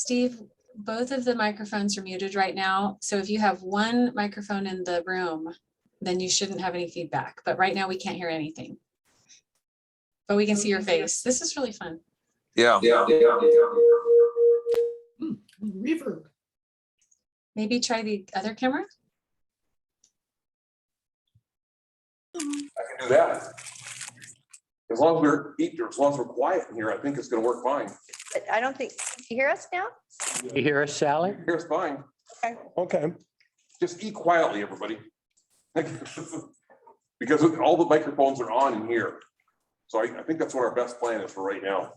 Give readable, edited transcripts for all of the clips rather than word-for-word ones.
Steve, both of the microphones are muted right now. So if you have one microphone in the room, then you shouldn't have any feedback. But right now we can't hear anything. But we can see your face. This is really fun. Yeah. Reverb. Maybe try the other camera. I can do that. As long as we're quiet in here, I think it's gonna work fine. I don't think, you hear us now? You hear us, Sally? Here's fine. Okay. Just eat quietly, everybody. Because all the microphones are on in here. So I think that's what our best plan is for right now.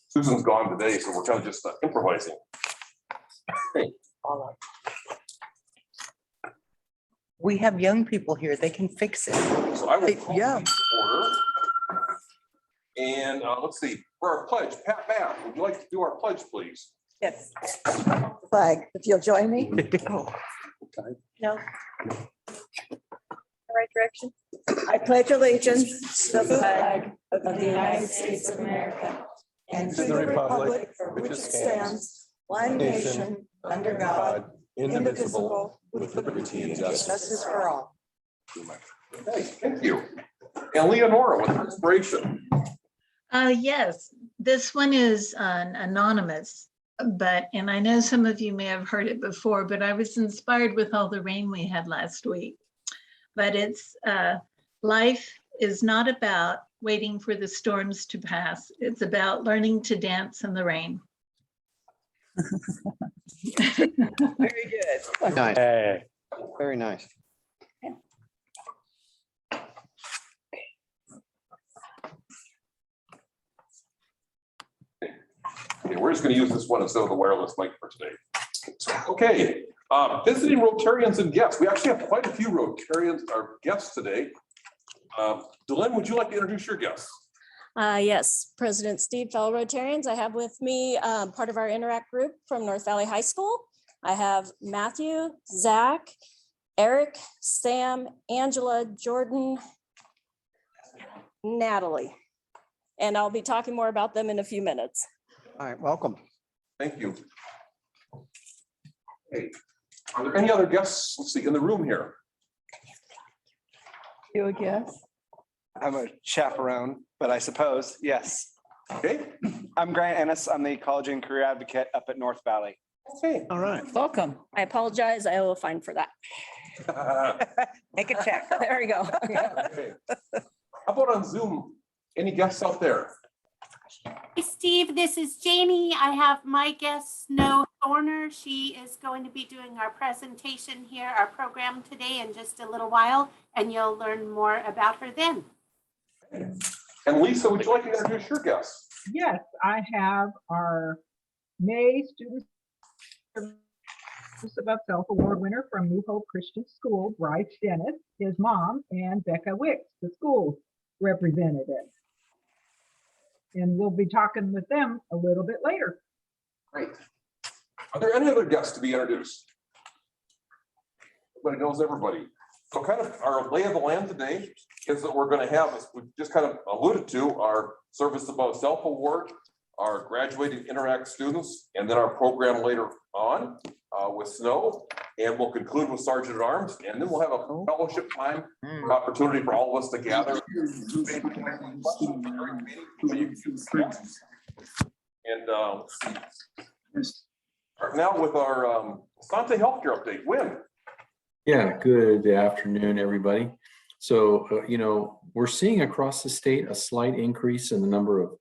Susan's gone today, so we're kind of just improvising. We have young people here, they can fix it. So I will call Yeah. these to order. And let's see, for our pledge, Pat Bath, would you like to do our pledge, please? Yes. Flag, if you'll join me. No. Right direction. I pledge allegiance to the flag of the United States of America and to the republic for which it stands, one nation, under God, indivisible, with liberty and justice for all. Okay, thank you. And Leonora with inspiration. Yes, this one is anonymous, and I know some of you may have heard it before, but I was inspired with all the rain we had last week. But it's life is not about waiting for the storms to pass. It's about learning to dance in the rain. Very good. Nice. Hey. Very nice. Okay, we're just going to use this one instead of the wireless mic for today. Okay, visiting Rotarians and guests. We actually have quite a few Rotarians, our guests today. Dylan, would you like to introduce your guests? Yes, President Steve, fellow Rotarians. I have with me part of our Interact group from North Valley High School. I have Matthew, Zach, Eric, Sam, Angela, Jordan, Natalie. And I'll be talking more about them in a few minutes. All right, welcome. Thank you. Hey, are there any other guests, let's see, in the room here? You a guess? I'm a chaperone, but I suppose, yes. Okay. I'm Grant Ennis. I'm the college and career advocate up at North Valley. Okay. All right, welcome. I apologize, I owe a fine for that. Make a check. There we go. Okay. How about on Zoom? Any guests out there? Hey Steve, this is Janie. I have my guest Snow Thorner. She is going to be doing our presentation here, our program today in just a little while, and you'll learn more about her then. And Lisa, would you like to introduce your guests? Yes, I have our May Student Service Above Self Award winner from New Hope Christian School, Bryce Dennis, his mom, and Becca Wicks, the school representative. And we'll be talking with them a little bit later. Great. Are there any other guests to be introduced? Everybody knows everybody. So kind of our lay of the land today is that we're going to have, as we just kind of alluded to, our Service Above Self Award, our graduating Interact students, and then our program later on with Snow. And we'll conclude with Sergeant at Arms, and then we'll have a fellowship time opportunity for all of us to gather. And now with our Sante healthcare update, Win. Yeah, good afternoon, everybody. So, we're seeing across the state a slight increase in the number of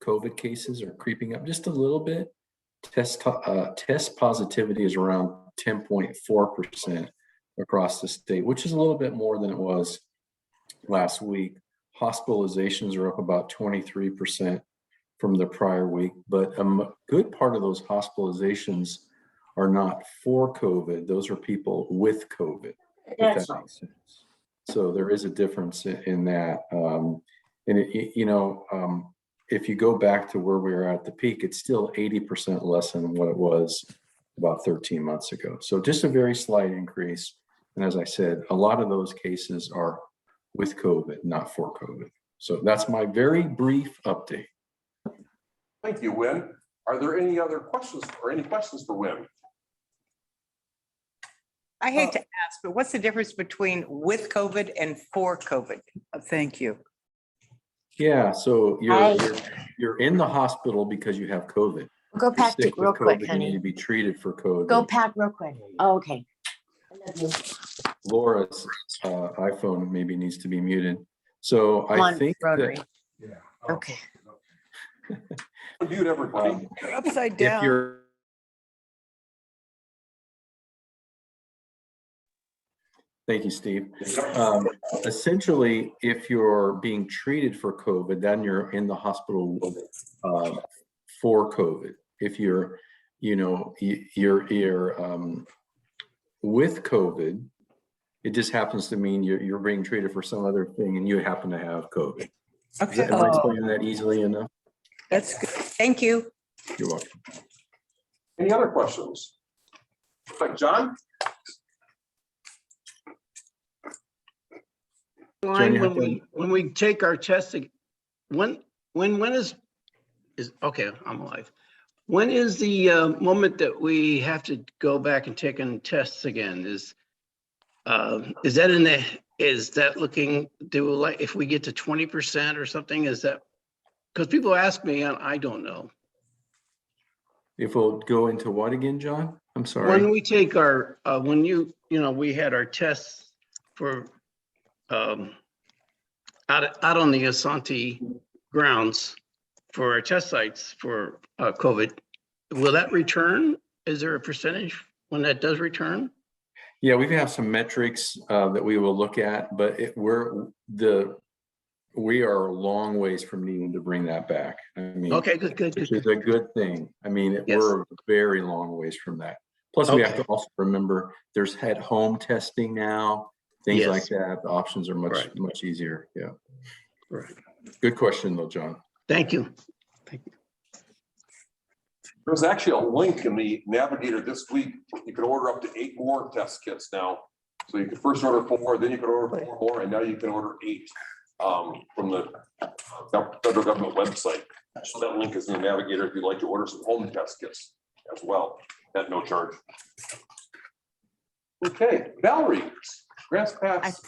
COVID cases are creeping up just a little bit. Test positivity is around 10.4% across the state, which is a little bit more than it was last week. Hospitalizations are up about 23% from the prior week, but a good part of those hospitalizations are not for COVID. Those are people with COVID, if that makes sense. So there is a difference in that. If you go back to where we were at the peak, it's still 80% less than what it was about 13 months ago. So just a very slight increase. And as I said, a lot of those cases are with COVID, not for COVID. So that's my very brief update. Thank you, Win. Are there any other questions or any questions for Wynn? I hate to ask, but what's the difference between with COVID and for COVID? Thank you. Yeah, so you're in the hospital because you have COVID. Go You're pack sick with real quick, COVID, you need to honey. be treated for COVID. Go pack real quick. Oh, okay. Laura's iPhone maybe needs to be muted. So Come I on, think Rotary. that Okay. Mute everybody. You're upside if down. you're Thank you, Steve. Essentially, if you're being treated for COVID, then you're in the hospital for COVID. If you're, with COVID, it just happens to mean you're being treated for some other thing and you happen to have COVID. Okay. Am I explaining that easily enough? That's good. Thank you. You're welcome. Any other questions? Like John? When we take our testing, when is okay, I'm alive. When is the moment that we have to go back and take in tests again? Is that looking, if we get to 20% or something, is that, because people ask me and I don't know. If we'll go into what again, John? I'm sorry. When we take our, we had our tests for, out on the Asante grounds for our test sites for COVID, will that return? Is there a percentage when that does return? Yeah, we have some metrics that we will look at, but we are a long ways from needing to bring that back. I mean, Okay, good. Which is a good thing. I mean, Yes. we're a very long ways from that. Plus, we have to also remember there's at-home testing now, things Yes. like that. The options are much easier. Yeah. Right. Good question, though, John. Thank you. There's actually a link in the Navigator this week. You can order up to 8 more test kits now. So you could first order 4, then you could order 4 more, and now you can order 8 from the federal government website. So that link is in the Navigator if you'd like to order some home test kits as well at no charge. Okay, Valerie, Grass Pass.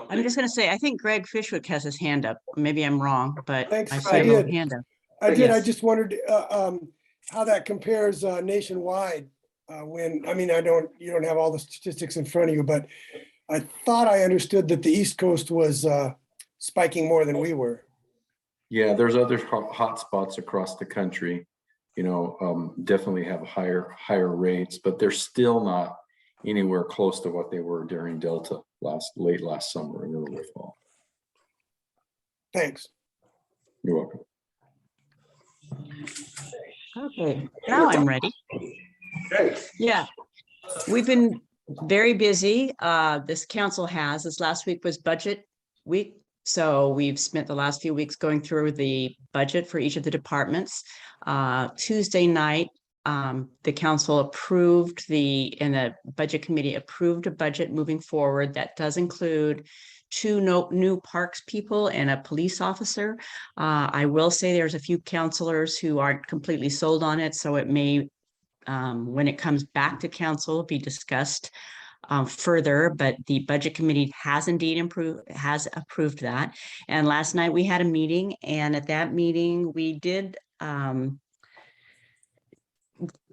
I'm just going to say, I think Greg Fishwick has his hand up. Maybe I'm wrong, but Thanks. I see I a little did. hand up. I did. Yes. I just wondered how that compares nationwide. You don't have all the statistics in front of you, but I thought I understood that the East Coast was spiking more than we were. Yeah, there's other hot spots across the country, definitely have higher rates, but they're still not anywhere close to what they were during Delta late last summer and early fall. Thanks. You're welcome. Okay, now I'm ready. Okay. Yeah, we've been very busy. This last week was budget week. So we've spent the last few weeks going through the budget for each of the departments. Tuesday night, the council approved and the budget committee approved a budget moving forward that does include 2 new parks people and a police officer. I will say there's a few counselors who aren't completely sold on it, so it may, when it comes back to council, be discussed further, but the budget committee has indeed approved that. And last night we had a meeting, and at that meeting we did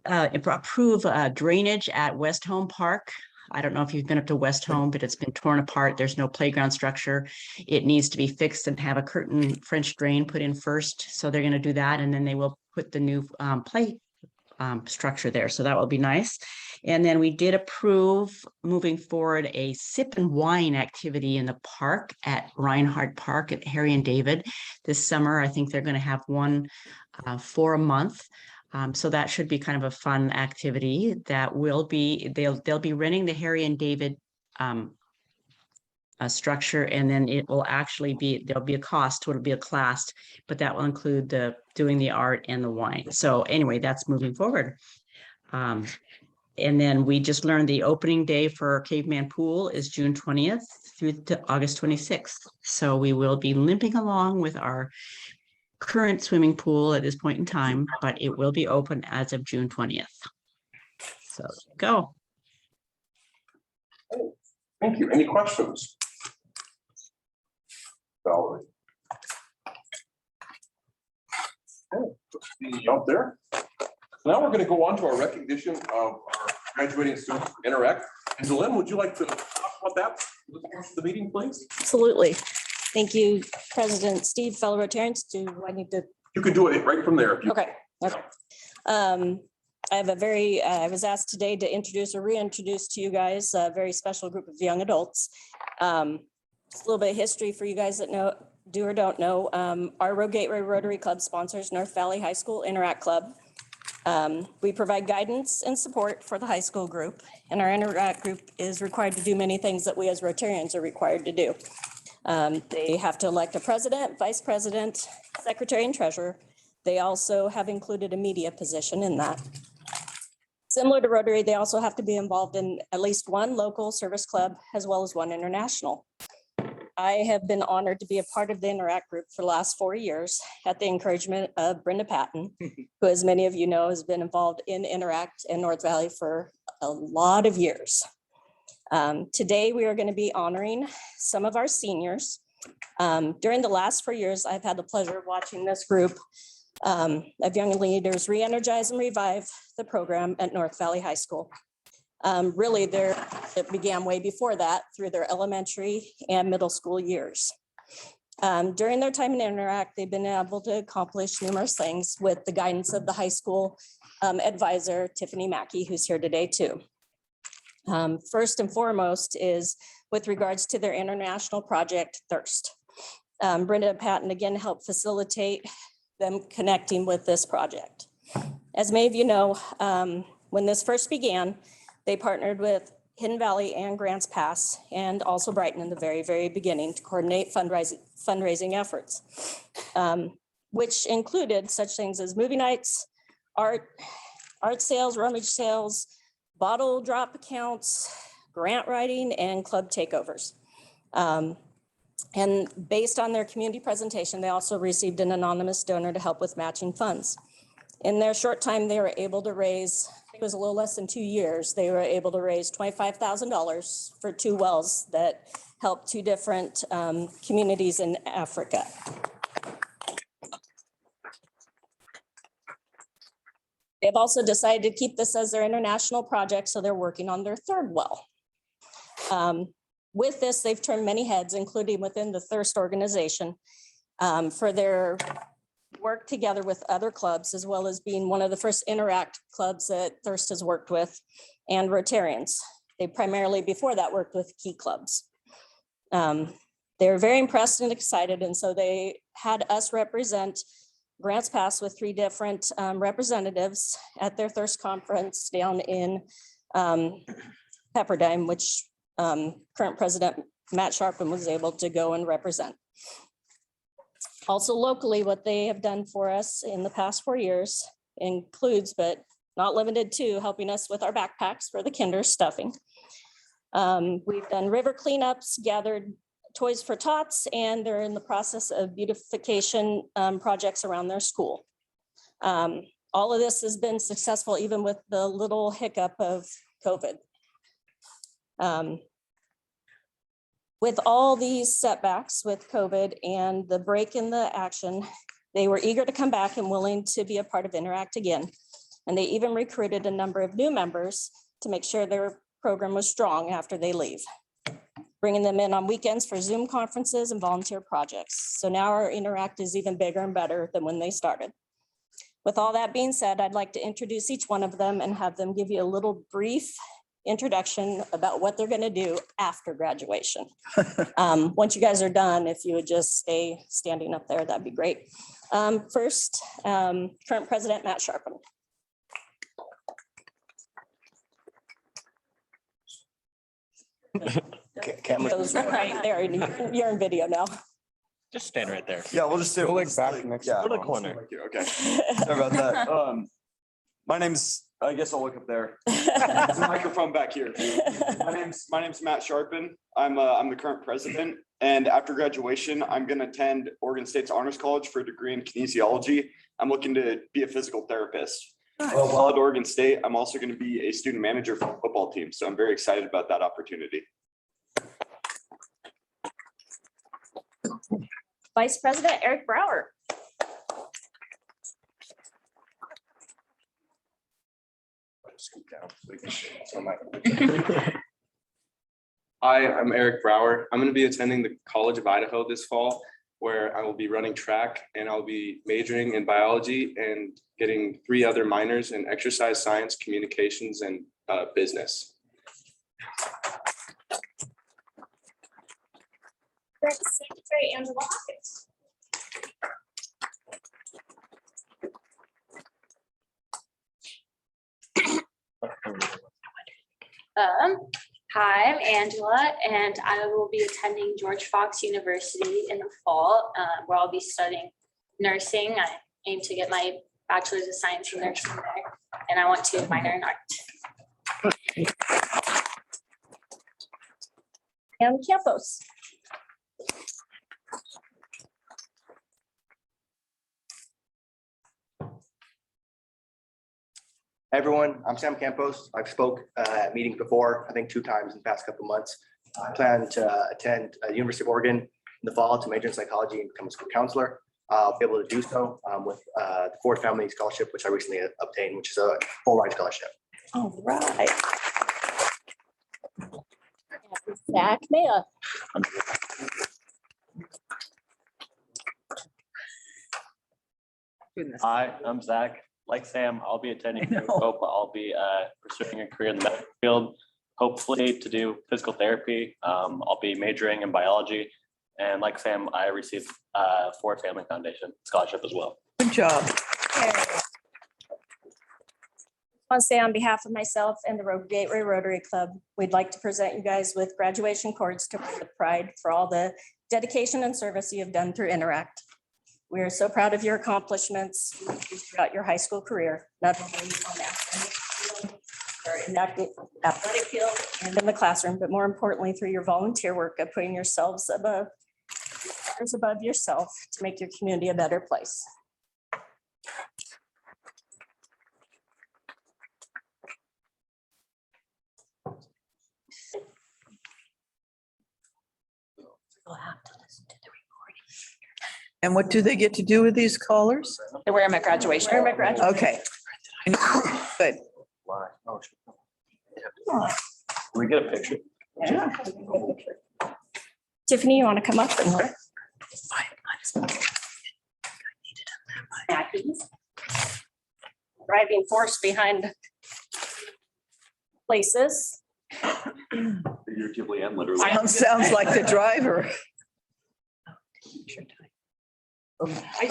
approve drainage at West Home Park. I don't know if you've been up to West Home, but it's been torn apart. There's no playground structure. It needs to be fixed and have a curtain French drain put in first. So they're going to do that, and then they will put the new play structure there. So that will be nice. And then we did approve moving forward a sip and wine activity in the park at Reinhardt Park at Harry and David this summer. I think they're going to have one for a month. So that should be kind of a fun activity that will be, they'll be renting the Harry and David structure, and then it will actually be, there'll be a cost, it'll be a class, but that will include doing the art and the wine. So anyway, that's moving forward. And then we just learned the opening day for Caveman Pool is June 20th through to August 26th. So we will be limping along with our current swimming pool at this point in time, but it will be open as of June 20th. So go. Thank you. Any questions? Valerie. Okay, let's see out there. Now we're going to go on to our recognition of our graduating students from Interact. And Lynn, would you like to talk about that for the meeting, please? Absolutely. Thank you, President Steve, fellow Rotarians. Do I need to? You can do it right from there. If you Okay. Okay. I have I was asked today to introduce or reintroduce to you guys a very special group of young adults. Just a little bit of history for you guys that do or don't know. Our Gateway Rotary Club sponsors North Valley High School Interact Club. We provide guidance and support for the high school group, and our Interact group is required to do many things that we as Rotarians are required to do. They have to elect a president, vice president, secretary, and treasurer. They also have included a media position in that. Similar to Rotary, they also have to be involved in at least one local service club as well as one international. I have been honored to be a part of the Interact group for the last 4 years at the encouragement of Brenda Patton, who, as many of you know, has been involved in Interact in North Valley for a lot of years. Today, we are going to be honoring some of our seniors. During the last 4 years, I've had the pleasure of watching this group of young leaders re-energize and revive the program at North Valley High School. Really, it began way before that through their elementary and middle school years. During their time in Interact, they've been able to accomplish numerous things with the guidance of the high school advisor, Tiffany Mackey, who's here today too. First and foremost is with regards to their international project, Thirst. Brenda Patton again helped facilitate them connecting with this project. As many of you know, when this first began, they partnered with Hidden Valley and Grants Pass and also Brighton in the very, very beginning to coordinate fundraising efforts, which included such things as movie nights, art sales, rummage sales, bottle drop accounts, grant writing, and club takeovers. And based on their community presentation, they also received an anonymous donor to help with matching funds. In their short time, they were able to raise, I think it was a little less than 2 years, they were able to raise $25,000 for 2 wells that helped 2 different communities in Africa. They've also decided to keep this as their international project, so they're working on their 3rd well. With this, they've turned many heads, including within the Thirst organization, for their work together with other clubs, as well as being one of the first Interact clubs that Thirst has worked with, and Rotarians. They primarily, before that, worked with key clubs. They were very impressed and excited, and so they had us represent Grants Pass with 3 different representatives at their Thirst conference down in Pepperdine, which current President Matt Sharpen was able to go and represent. Also locally, what they have done for us in the past 4 years includes, but not limited to, helping us with our backpacks for the kinder stuffing. We've done river cleanups, gathered toys for tots, and they're in the process of beautification projects around their school. All of this has been successful, even with the little hiccup of COVID. With all these setbacks with COVID and the break in the action, they were eager to come back and willing to be a part of Interact again. And they even recruited a number of new members to make sure their program was strong after they leave, bringing them in on weekends for Zoom conferences and volunteer projects. So now our Interact is even bigger and better than when they started. With all that being said, I'd like to introduce each one of them and have them give you a little brief introduction about what they're going to do after graduation. Once you guys are done, if you would just stay standing up there, that'd be great. First, current President Matt Sharpen. Camera. Goes right there, you're in video now. Just stand right there. Yeah, we'll just do Go it. like back next Yeah. Go to the corner. Okay. Sorry about that. My name's I guess I'll look up there. There's a microphone back here. My name's Matt Sharpen. I'm the current president. And after graduation, I'm going to attend Oregon State's Honors College for a degree in kinesiology. I'm looking to be a physical therapist. While at Oregon State, I'm also going to be a student manager for the football team. So I'm very excited about that opportunity. Vice President Eric Brower. Hi, I'm Eric Brower. I'm going to be attending the College of Idaho this fall, where I will be running track, and I'll be majoring in biology and getting 3 other minors in exercise science, communications, and business. Secretary Angela Hawkins. Hi, I'm Angela, and I will be attending George Fox University in the fall, where I'll be studying nursing. I aim to get my bachelor's of science in nursing there, and I want to minor in art. And Campos. Hey everyone, I'm Sam Campos. I've spoke at meetings before, I think 2 times in the past couple of months. I plan to attend University of Oregon in the fall to major in psychology and become a school counselor. I'll be able to do so with the Ford Family Scholarship, which I recently obtained, which is a full ride scholarship. All right. Zach Maya. Hi, I'm Zach. Like Sam, I'll be attending New Hope. I'll be pursuing a career in the medical field, hopefully to do physical therapy. I'll be majoring in biology. And like Sam, I received Ford Family Foundation scholarship as well. Good job. I want to say on behalf of myself and the Gateway Rotary Club, we'd like to present you guys with graduation cords to with pride for all the dedication and service you have done through Interact. We are so proud of your accomplishments throughout your high school career, not only on the academic field, or in the athletic field and in the classroom, but more importantly, through your volunteer work of putting yourselves above yourself to make your community a better place. We'll have to listen to the recording. And what do they get to do with these collars? They wear them at graduation. Okay. Good. Can we get a picture? Yeah. Tiffany, you want to come up? Driving force behind places. Figuratively and literally. Sounds like the driver.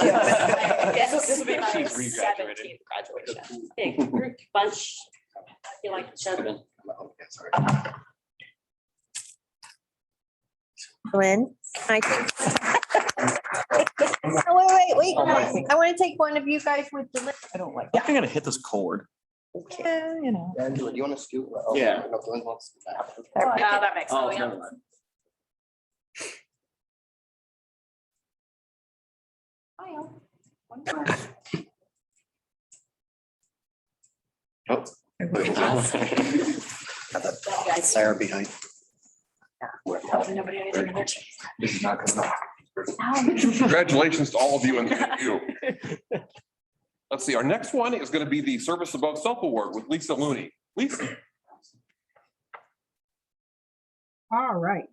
Yes, This will be my she's regraduated. 17th graduation. Big group bunch. I feel like it should have been. Lynn, I wait. I want to take one of you guys with the list. I don't like. I think I'm gonna hit this cord. Yeah, you know. Angela, do you want to scoot? Yeah. No, Glenn wants to back. Oh, that makes Oh, sense. never mind. Oh. Sarah behind. This is not gonna. Congratulations to all of you and thank you. Let's see, our next one is going to be the Service Above Self Award with Lisa Looney. Lisa. All right,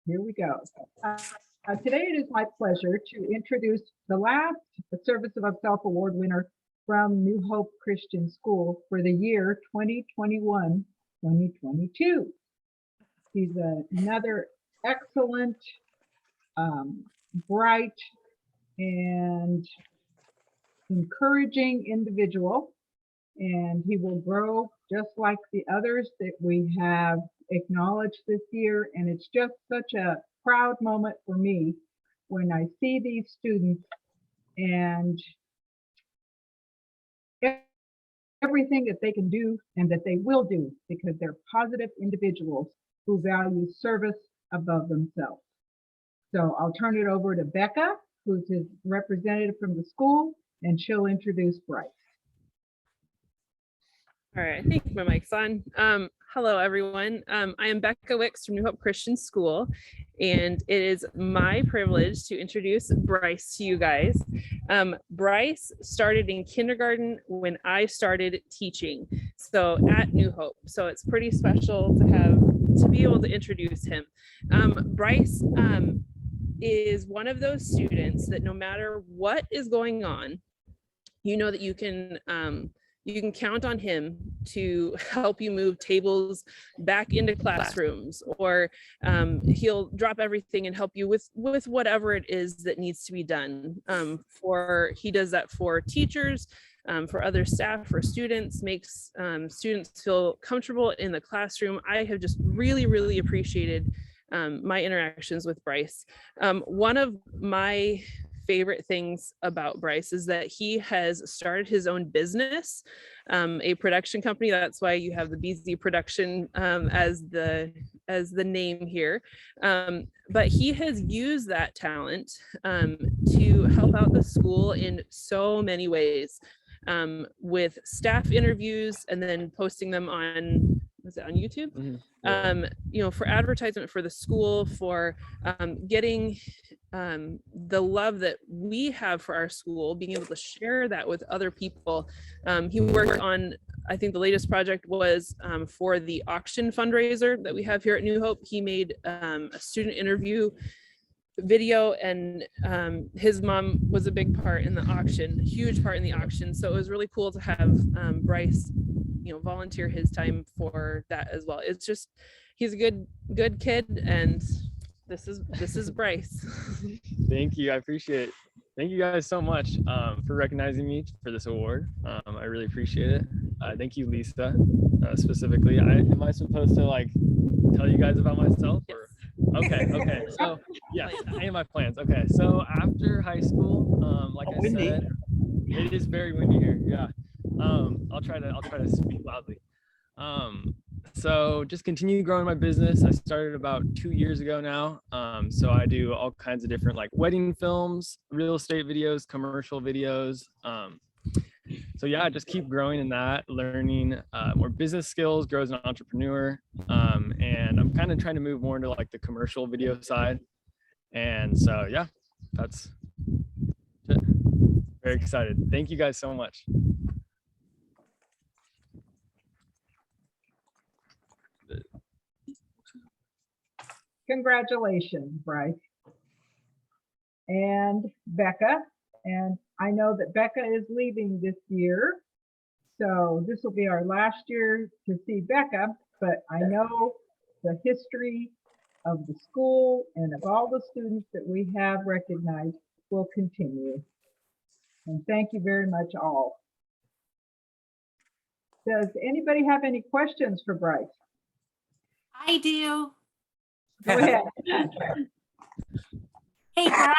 here we go. Today it is my pleasure to introduce the last Service Above Self Award winner from New Hope Christian School for the year 2021-2022. He's another excellent, bright, and encouraging individual, and he will grow just like the others that we have acknowledged this year. And it's just such a proud moment for me when I see these students and everything that they can do and that they will do because they're positive individuals who value service above themselves. So I'll turn it over to Becca, who's his representative from the school, and she'll introduce Bryce. All right, I think my mic's on. Hello, everyone. I am Becca Wicks from New Hope Christian School, and it is my privilege to introduce Bryce to you guys. Bryce started in kindergarten when I started teaching, so at New Hope. So it's pretty special to be able to introduce him. Bryce is one of those students that no matter what is going on, you know that you can count on him to help you move tables back into classrooms, or he'll drop everything and help you with whatever it is that needs to be done. He does that for teachers, for other staff, for students, makes students feel comfortable in the classroom. I have just really, really appreciated my interactions with Bryce. One of my favorite things about Bryce is that he has started his own business, a production company. That's why you have the BZ Production as the name here. But he has used that talent to help out the school in so many ways, with staff interviews and then posting them on, was it on YouTube? Mm-hmm. For advertisement for the school, for getting the love that we have for our school, being able to share that with other people. He worked on, I think the latest project was for the auction fundraiser that we have here at New Hope. He made a student interview video, and his mom was a big part in the auction, huge part in the auction. So it was really cool to have Bryce, volunteer his time for that as well. It's just, he's a good kid, and this is Bryce. Thank you. I appreciate it. Thank you guys so much for recognizing me for this award. I really appreciate it. Thank you, Lisa, specifically. Am I supposed to tell you guys about myself? Or? Okay. So yes, I am my plans. Okay. So after high school, like I said, it is very windy here. Yeah. I'll try to speak loudly. So just continue growing my business. I started about 2 years ago now. So I do all kinds of different wedding films, real estate videos, commercial videos. So yeah, just keep growing in that, learning more business skills, grow as an entrepreneur. And I'm kind of trying to move more into the commercial video side. And so yeah, that's it. Very excited. Thank you guys so much. Congratulations, Bryce. And Becca. And I know that Becca is leaving this year. So this will be our last year to see Becca, but I know the history of the school and of all the students that we have recognized will continue. And thank you very much all. Does anybody have any questions for Bryce? I do. Go ahead. Hey, Bryce,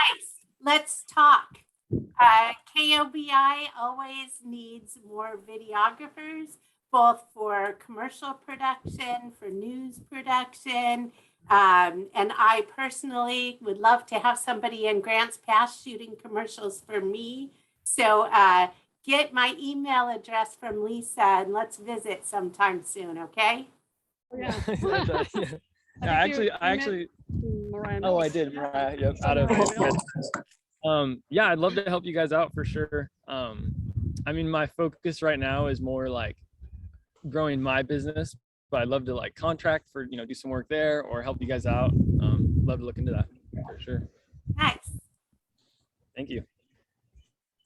let's talk. KOBI always needs more videographers, both for commercial production, for news production. And I personally would love to have somebody in Grants Pass shooting commercials for me. So get my email address from Lisa and let's visit sometime soon, okay? Yeah. I did, Mariah. Yep, out of yeah, I'd love to help you guys out for sure. I mean, my focus right now is more growing my business, but I'd love to contract for, do some work there or help you guys out. Love to look into that for sure. Nice. Thank you.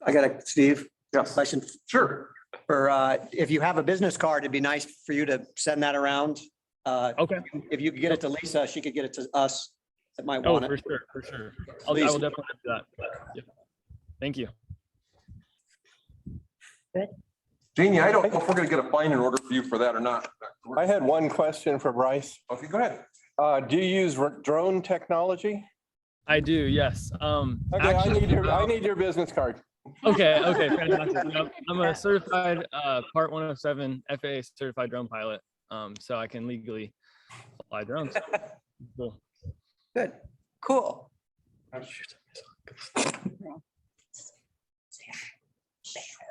I got a, Steve, question. Sure. For if you have a business card, it'd be nice for you to send that around. Okay. If you could get it to Lisa, she could get it to us that might Oh, want for it. sure, for sure. I will definitely do that. Yep. Thank you. Jeannie, I don't know if we're gonna get a fine in order for you for that or not. I had one question for Bryce. Okay, go ahead. Do you use drone technology? I do, yes. Okay, I need your business card. Okay, fantastic. Yep, I'm a certified Part 107 FAA certified drone pilot, so I can legally fly drones. Cool. Good, cool.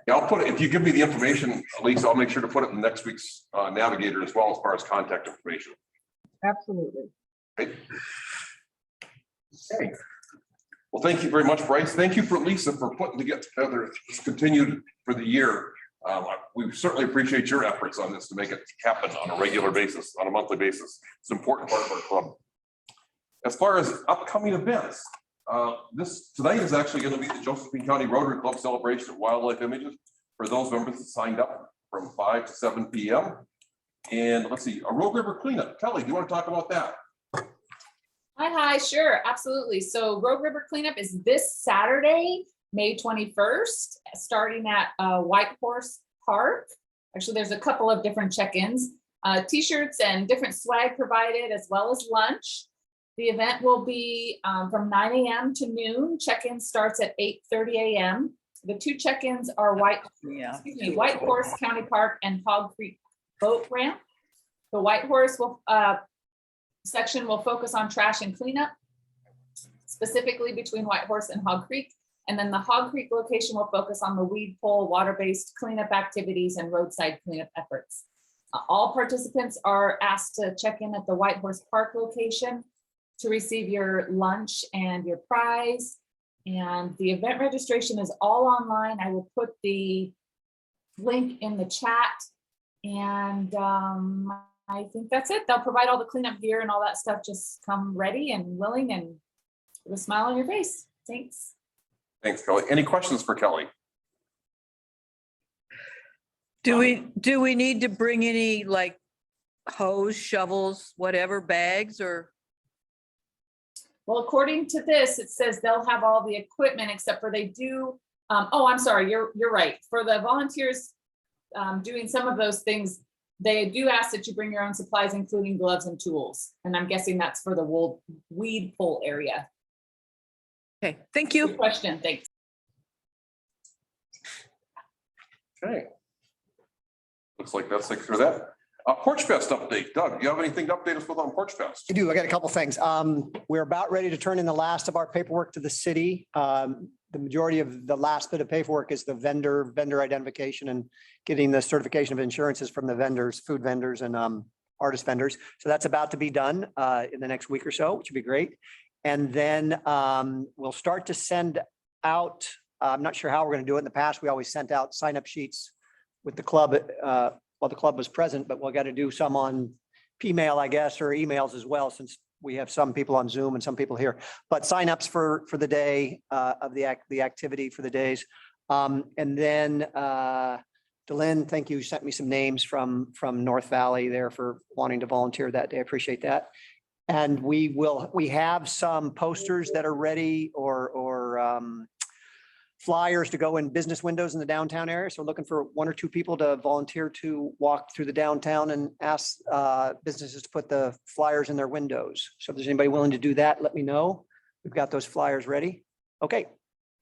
Yeah, I'll put it, if you give me the information, Lisa, I'll make sure to put it in next week's Navigator as well as far as contact information. Absolutely. Okay. Okay. Well, thank you very much, Bryce. Thank you for Lisa for putting together this continued for the year. We certainly appreciate your efforts on this to make it happen on a regular basis, on a monthly basis. It's an important part of our club. As far as upcoming events, tonight is actually going to be the Josephine County Rotary Club celebration of wildlife images for those members that signed up from 5 to 7 p.m. And let's see, a Rogue River cleanup. Kelly, do you want to talk about that? Hi, sure, absolutely. So Rogue River Cleanup is this Saturday, May 21st, starting at White Horse Park. Actually, there's a couple of different check-ins, t-shirts and different swag provided, as well as lunch. The event will be from 9 a.m. to noon. Check-in starts at 8:30 a.m. The two check-ins are White Horse County Park and Hog Creek Boat Ramp. The White Horse section will focus on trash and cleanup, specifically between White Horse and Hog Creek. And then the Hog Creek location will focus on the weed pole, water-based cleanup activities and roadside cleanup efforts. All participants are asked to check in at the White Horse Park location to receive your lunch and your prize. And the event registration is all online. I will put the link in the chat. And I think that's it. They'll provide all the cleanup gear and all that stuff. Just come ready and willing and with a smile on your face. Thanks. Thanks, Kelly. Any questions for Kelly? Do we need to bring any like hose, shovels, whatever, bags or? Well, according to this, it says they'll have all the equipment except for they do. Oh, I'm sorry. You're right. For the volunteers doing some of those things, they do ask that you bring your own supplies, including gloves and tools. And I'm guessing that's for the weed pole area. Okay, thank you. Good question, thanks. Okay. Looks like that's it for that. Porch Fest update. Doug, do you have anything to update us with on Porch Fest? I do. I got a couple things. We're about ready to turn in the last of our paperwork to the city. The majority of the last bit of paperwork is the vendor identification and getting the certification of insurances from the vendors, food vendors and artist vendors. So that's about to be done in the next week or so, which would be great. And then we'll start to send out, I'm not sure how we're going to do it. In the past, we always sent out sign-up sheets with the club while the club was present, but we'll got to do some on P-mail, I guess, or emails as well, since we have some people on Zoom and some people here. But signups for the day of the activity for the days. And then Delynn, thank you. You sent me some names from North Valley there for wanting to volunteer that day. I appreciate that. And we have some posters that are ready or flyers to go in business windows in the downtown area. So we're looking for 1 or 2 people to volunteer to walk through the downtown and ask businesses to put the flyers in their windows. So if there's anybody willing to do that, let me know. We've got those flyers ready. Okay,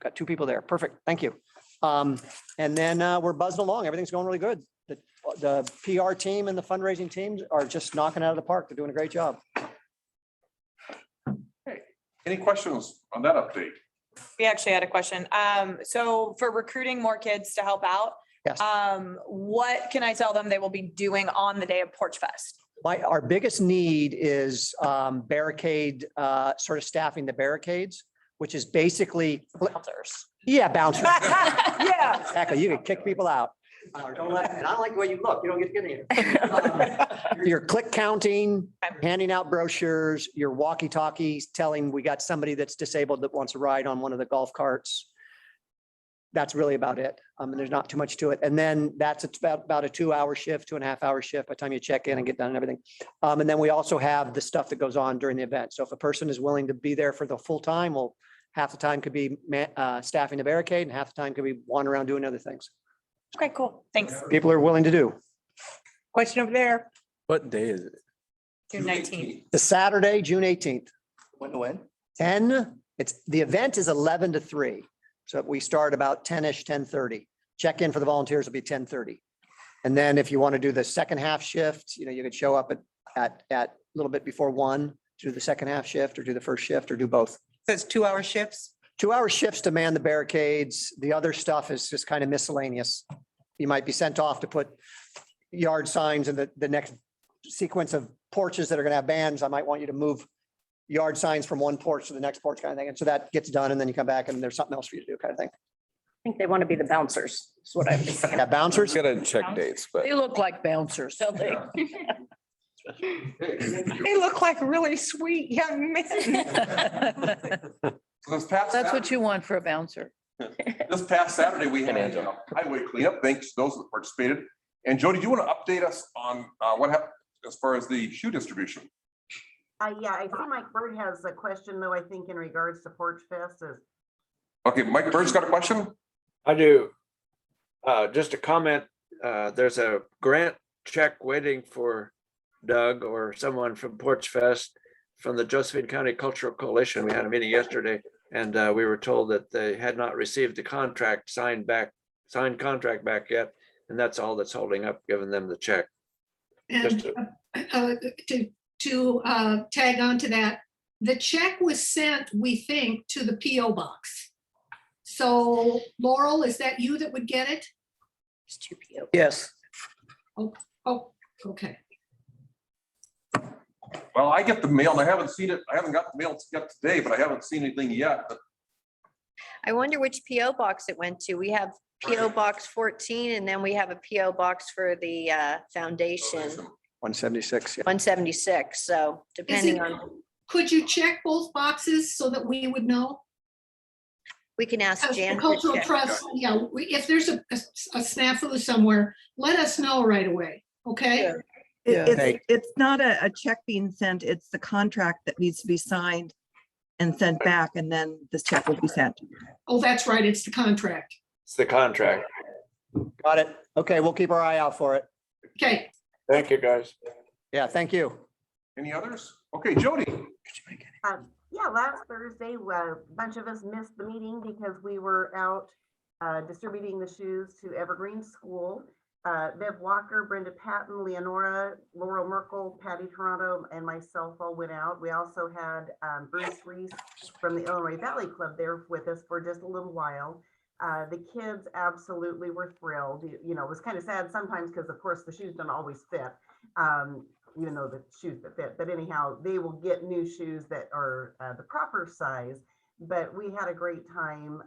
got 2 people there. Perfect. Thank you. And then we're buzzing along. Everything's going really good. The PR team and the fundraising teams are just knocking it out of the park. They're doing a great job. Okay. Any questions on that update? We actually had a question. So for recruiting more kids to help out, yes. What can I tell them they will be doing on the day of Porch Fest? Our biggest need is barricade, sort of staffing the barricades, which is basically bouncers. Yeah, bouncers. Yeah, exactly. You can kick people out. Don't let, and I don't like the way you look. You don't get to get in here. Your click counting, handing out brochures, your walkie-talkies telling we got somebody that's disabled that wants to ride on one of the golf carts. That's really about it. And there's not too much to it. And then that's about a 2-hour shift, 2.5-hour shift by the time you check in and get done and everything. And then we also have the stuff that goes on during the event. So if a person is willing to be there for the full time, well, half the time could be staffing the barricade and half the time could be wandering around doing other things. Okay, cool. Thanks. People are willing to do. Question over there. What day is it? June 19th. The Saturday, June 18th. When to when? 10. The event is 11 to 3. So we start about 10-ish, 10:30. Check-in for the volunteers will be 10:30. And then if you want to do the second half shift, you could show up at a little bit before 1, do the second half shift or do the first shift or do both. So it's 2-hour shifts? 2-hour shifts to man the barricades. The other stuff is just kind of miscellaneous. You might be sent off to put yard signs in the next sequence of porches that are going to have bands. I might want you to move yard signs from one porch to the next porch kind of thing. And so that gets done and then you come back and there's something else for you to do kind of thing. I think they want to be the bouncers. That's what I'm saying. Yeah, bouncers. Gotta check dates, but They look like bouncers. So they They look like really sweet young men. So this past That's what you want for a bouncer. This past Saturday, we had a highway cleanup. Thanks to those that participated. And Jody, do you want to update us on what happened as far as the shoe distribution? Yeah, I see Mike Bird has a question though, I think in regards to Porch Fest is. Okay, Mike Bird's got a question? I do. Just a comment, there's a grant check waiting for Doug or someone from Porch Fest from the Josephine County Cultural Coalition. We had a meeting yesterday and we were told that they had not received the contract signed contract back yet. And that's all that's holding up, giving them the check. Just And to tag on to that, the check was sent, we think, to the PO box. So Laurel, is that you that would get it? It's 2 p.m. Yes. Oh, okay. Well, I get the mail and I haven't seen it. I haven't got the mail yet today, but I haven't seen anything yet. But I wonder which PO box it went to. We have PO Box 14 and then we have a PO box for the foundation, 176. Yeah. 176. So depending on, Could you check both boxes so that we would know? we can ask As the Jan. to Cultural check. trust, yeah, if there's a snafu somewhere, let us know right away, okay? It's not a check being sent, it's the contract that needs to be signed and sent back, and then this check will be sent. Oh, that's right, it's the contract. It's the contract. Got it. Okay, we'll keep our eye out for it. Okay. Thank you, guys. Yeah, thank you. any others? Okay, Jody. Yeah, last Thursday, a bunch of us missed the meeting because we were out distributing the shoes to Evergreen School. Bev Walker, Brenda Patton, Leonora, Laurel Merkel, Patty Toronto, and myself all went out. We also had Bruce Reese from the Illinois Valley Club there with us for just a little while. The kids absolutely were thrilled. You know, it was kind of sad sometimes because of course the shoes don't always fit, even though the shoes that fit. But anyhow, they will get new shoes that are the proper size. But we had a great time.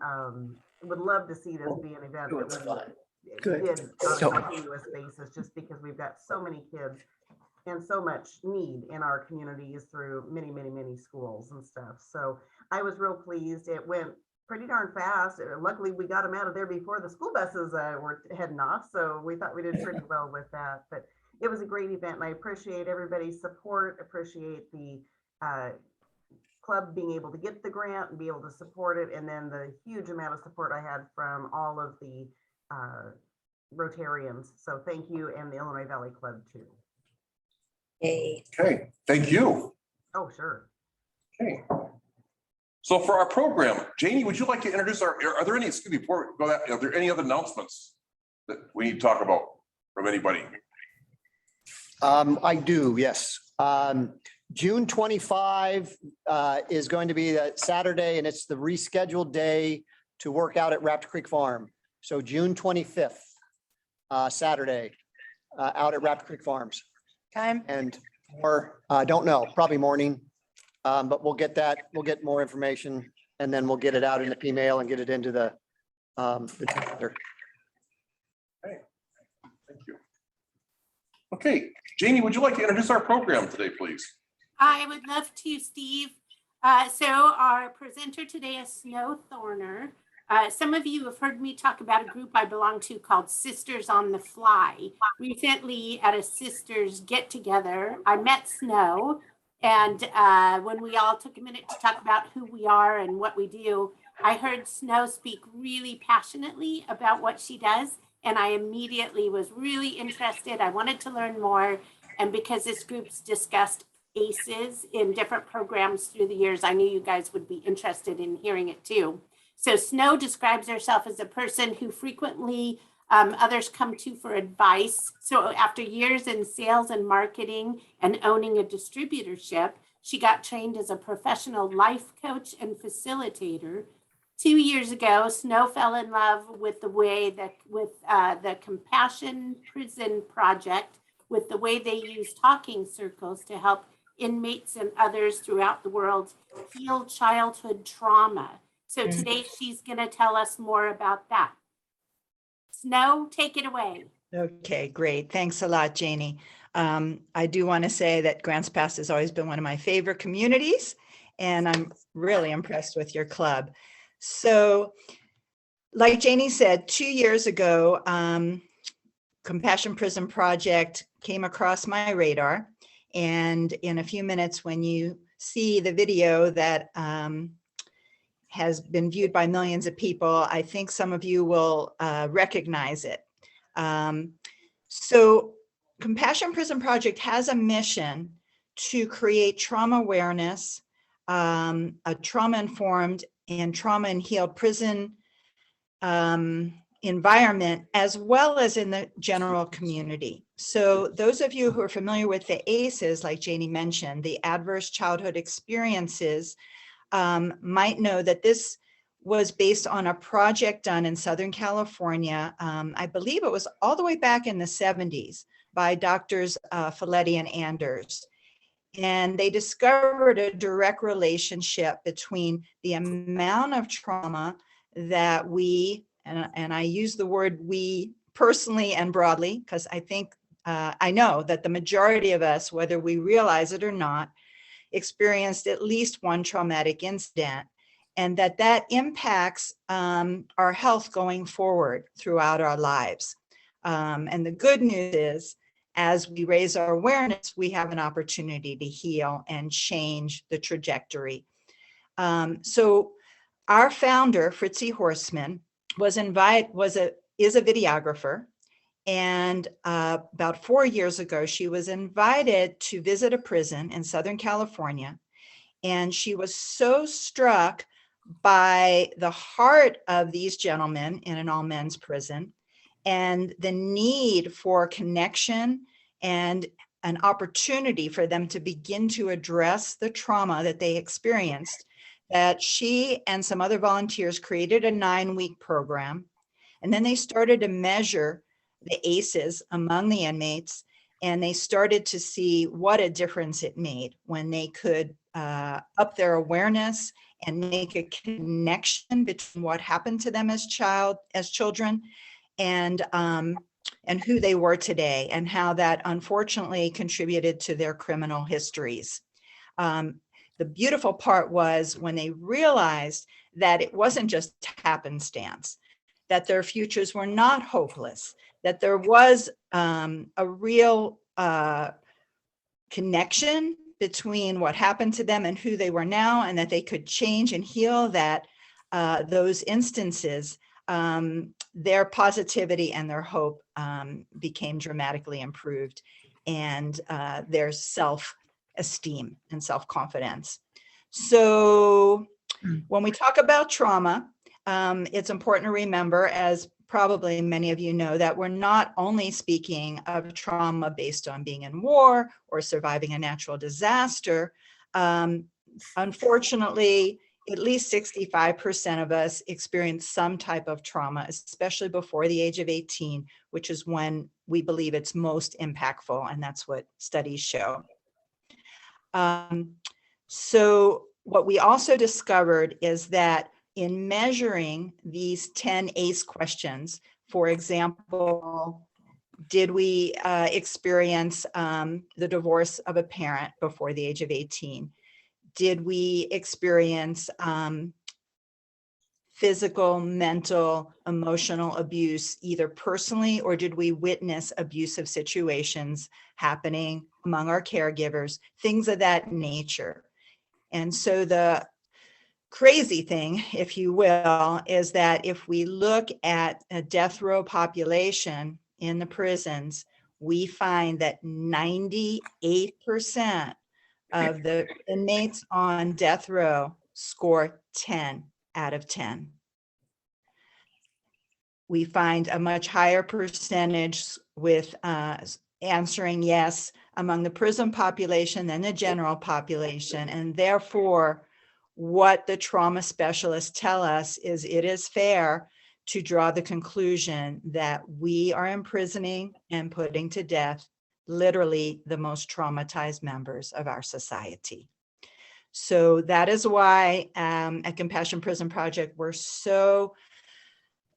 Would love to see this be an event that we did on a continuous basis, just because we've got so many kids and so much need in our communities through many, many, many schools and stuff. So I was real pleased. It went pretty darn fast. Luckily, we got them out of there before the school buses were heading off. So we thought we did pretty well with that. But it was a great event and I appreciate everybody's support, appreciate the club being able to get the grant and be able to support it. And then the huge amount of support I had from all of the Rotarians. So thank you, and the Illinois Valley Club too. Yay. Okay, thank you. Oh, sure. Okay. So for our program, Janie, would you like to introduce are there any, excuse me, before we go that, are there any other announcements that we need to talk about from anybody? I do, yes. June 25 is going to be a Saturday and it's the rescheduled day to work out at Raptor Creek Farm. So June 25th, Saturday, out at Raptor Creek Farms. Time? And or don't know, probably morning. But we'll get more information and then we'll get it out in the email and get it into the calendar. Okay, thank you. Okay, Janie, would you like to introduce our program today, please? I would love to, Steve. So our presenter today is Snow Thorner. Some of you have heard me talk about a group I belong to called Sisters on the Fly. Recently at a sisters get together, I met Snow, and when we all took a minute to talk about who we are and what we do, I heard Snow speak really passionately about what she does, and I immediately was really interested. I wanted to learn more, and because this group's discussed ACEs in different programs through the years, I knew you guys would be interested in hearing it too. So Snow describes herself as a person who frequently others come to for advice. So after years in sales and marketing and owning a distributorship, she got trained as a professional life coach and facilitator. 2 years ago, Snow fell in love with the way that the Compassion Prison Project, with the way they use talking circles to help inmates and others throughout the world heal childhood trauma. So today she's going to tell us more about that. Snow, take it away. Okay, great. Thanks a lot, Janie. I do want to say that Grants Pass has always been one of my favorite communities, and I'm really impressed with your club. So, like Janie said, 2 years ago, Compassion Prison Project came across my radar. And in a few minutes, when you see the video that has been viewed by millions of people, I think some of you will recognize it. So Compassion Prison Project has a mission to create trauma awareness, a trauma-informed and trauma-and-healed prison environment, as well as in the general community. So those of you who are familiar with the ACEs, like Janie mentioned, the adverse childhood experiences, might know that this was based on a project done in Southern California. I believe it was all the way back in the 70s by doctors Folletti and Anders. And they discovered a direct relationship between the amount of trauma that we, and I use the word we personally and broadly, because I think, I know that the majority of us, whether we realize it or not, experienced at least one traumatic incident, and that impacts our health going forward throughout our lives. And the good news is, as we raise our awareness, we have an opportunity to heal and change the trajectory. So our founder, Fritzi Horstman, is a videographer. And about 4 years ago, she was invited to visit a prison in Southern California. And she was so struck by the heart of these gentlemen in an all men's prison and the need for connection and an opportunity for them to begin to address the trauma that they experienced, that she and some other volunteers created a 9-week program. And then they started to measure the ACEs among the inmates, and they started to see what a difference it made when they could up their awareness and make a connection between what happened to them as children and who they were today, and how that unfortunately contributed to their criminal histories. The beautiful part was when they realized that it wasn't just happenstance, that their futures were not hopeless, that there was a real connection between what happened to them and who they were now, and that they could change and heal that those instances, their positivity and their hope became dramatically improved, and their self-esteem and self-confidence. So when we talk about trauma, it's important to remember, as probably many of you know, that we're not only speaking of trauma based on being in war or surviving a natural disaster. Unfortunately, at least 65% of us experience some type of trauma, especially before the age of 18, which is when we believe it's most impactful, and that's what studies show. So what we also discovered is that in measuring these 10 ACE questions, for example, did we experience the divorce of a parent before the age of 18? Did we experience physical, mental, emotional abuse, either personally, or did we witness abusive situations happening among our caregivers, things of that nature? And so the crazy thing, if you will, is that if we look at a death row population in the prisons, we find that 98% of the inmates on death row score 10 out of 10. We find a much higher percentage with answering yes among the PRISM population than the general population. And therefore, what the trauma specialists tell us is it is fair to draw the conclusion that we are imprisoning and putting to death literally the most traumatized members of our society. So that is why at Compassion Prison Project, we're so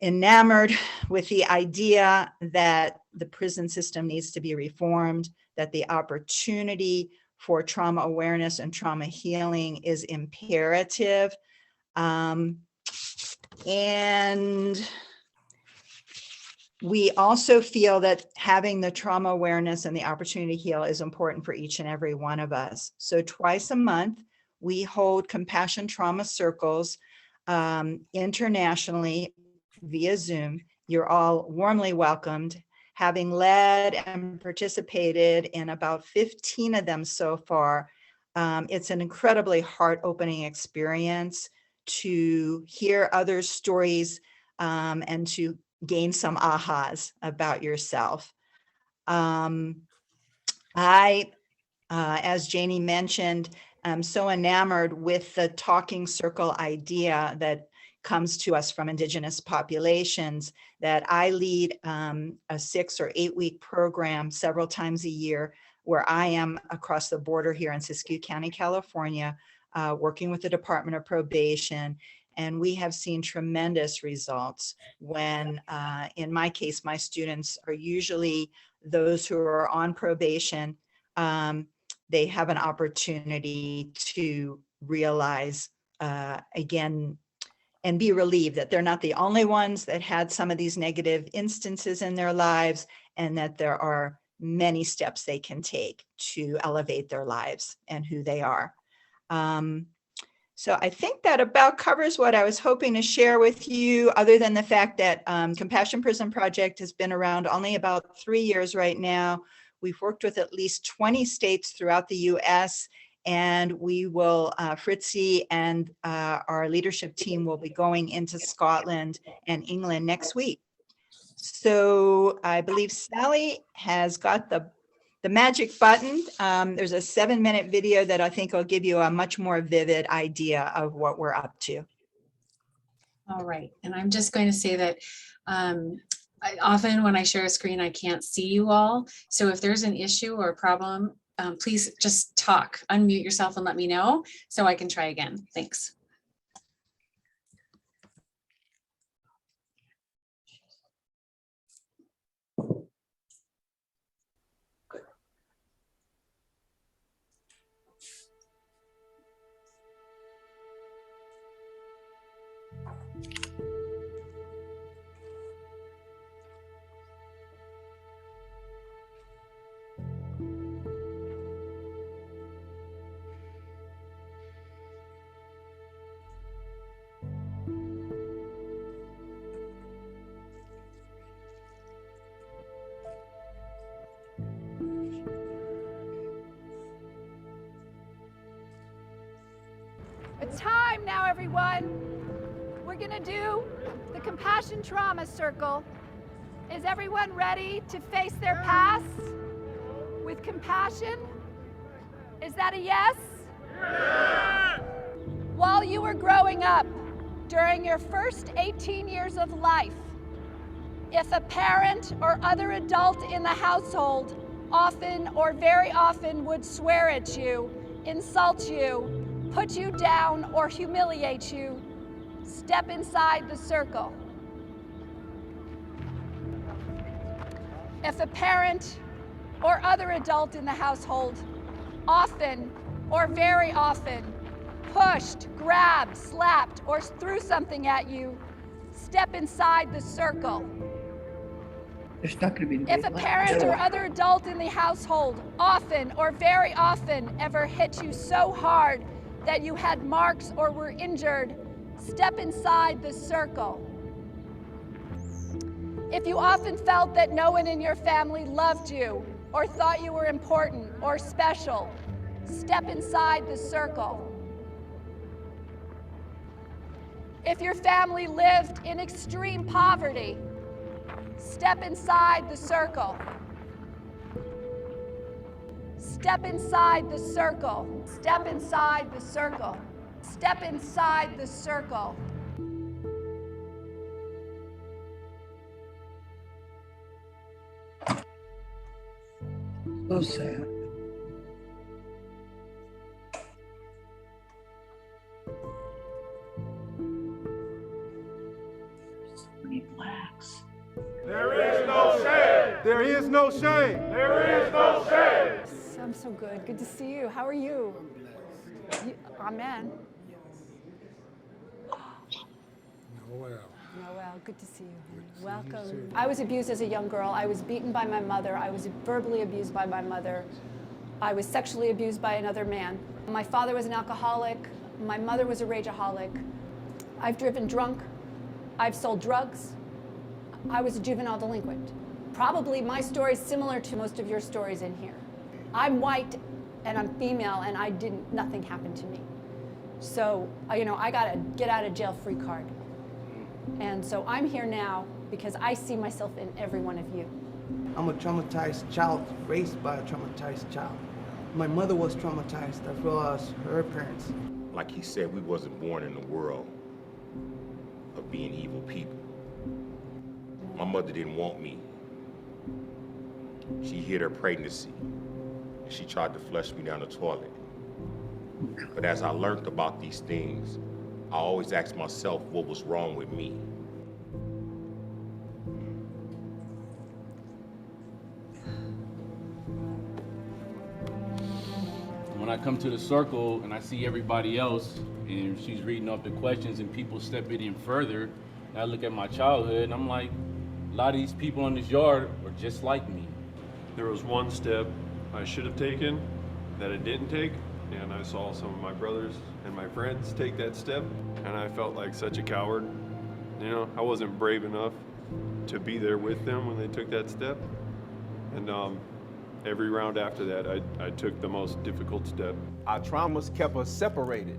enamored with the idea that the prison system needs to be reformed, that the opportunity for trauma awareness and trauma healing is imperative. And we also feel that having the trauma awareness and the opportunity to heal is important for each and every one of us. So twice a month, we hold compassion trauma circles internationally via Zoom. You're all warmly welcomed. Having led and participated in about 15 of them so far, it's an incredibly heart-opening experience to hear others' stories and to gain some ahas about yourself. As Janie mentioned, I'm so enamored with the talking circle idea that comes to us from Indigenous populations, that I lead a 6 or 8 week program several times a year where I am across the border here in Siskiyou County, California, working with the Department of Probation. And we have seen tremendous results when, in my case, my students are usually those who are on probation. They have an opportunity to realize again, and be relieved that they're not the only ones that had some of these negative instances in their lives, and that there are many steps they can take to elevate their lives and who they are. So I think that about covers what I was hoping to share with you, other than the fact that Compassion Prison Project has been around only about 3 years right now. We've worked with at least 20 states throughout the US, and we will, Fritzy and our leadership team will be going into Scotland and England next week. So I believe Sally has got the magic button. There's a 7-minute video that I think will give you a much more vivid idea of what we're up to. All right, and I'm just going to say that often when I share a screen, I can't see you all. So if there's an issue or a problem, please just talk, unmute yourself and let me know so I can try again. Thanks. It's time now, everyone. We're gonna do the Compassion Trauma Circle. Is everyone ready to face their past with compassion? Is that a yes? Yeah. While you were growing up, during your first 18 years of life, if a parent or other adult in the household often or very often would swear at you, insult you, put you down, or humiliate you, step inside the circle. If a parent or other adult in the household often or very often pushed, grabbed, slapped, or threw something at you, step inside the circle. There's not going to be. If a parent or other adult in the household often or very often ever hit you so hard that you had marks or were injured, step inside the circle. If you often felt that no one in your family loved you or thought you were important or special, step inside the circle. If your family lived in extreme poverty Step inside the circle. Step inside the circle. Step inside the circle. Step inside the circle. So sad. So many blacks. There is no shame. There is no shame. There is no shame. I'm so good. Good to see you. How are you? Amen. Noel, good to see you. Welcome. I was abused as a young girl. I was beaten by my mother. I was verbally abused by my mother. I was sexually abused by another man. My father was an alcoholic. My mother was a rageaholic. I've driven drunk. I've sold drugs. I was a juvenile delinquent. Probably my story is similar to most of your stories in here. I'm white and I'm female and nothing happened to me. So, I got a get out of jail free card. And so I'm here now because I see myself in every one of you. I'm a traumatized child, raised by a traumatized child. My mother was traumatized as well as her parents. Like he said, we wasn't born in the world of being evil people. My mother didn't want me. She hid her pregnancy. She tried to flush me down the toilet. But as I learned about these things, I always asked myself what was wrong with me. When I come to the circle and I see everybody else and she's reading off the questions and people stepping in further, and I look at my childhood and I'm like, a lot of these people in this yard are just like me. There was one step I should have taken that I didn't take, and I saw some of my brothers and my friends take that step, and I felt like such a coward. I wasn't brave enough to be there with them when they took that step. And every round after that, I took the most difficult step. Our traumas kept us separated.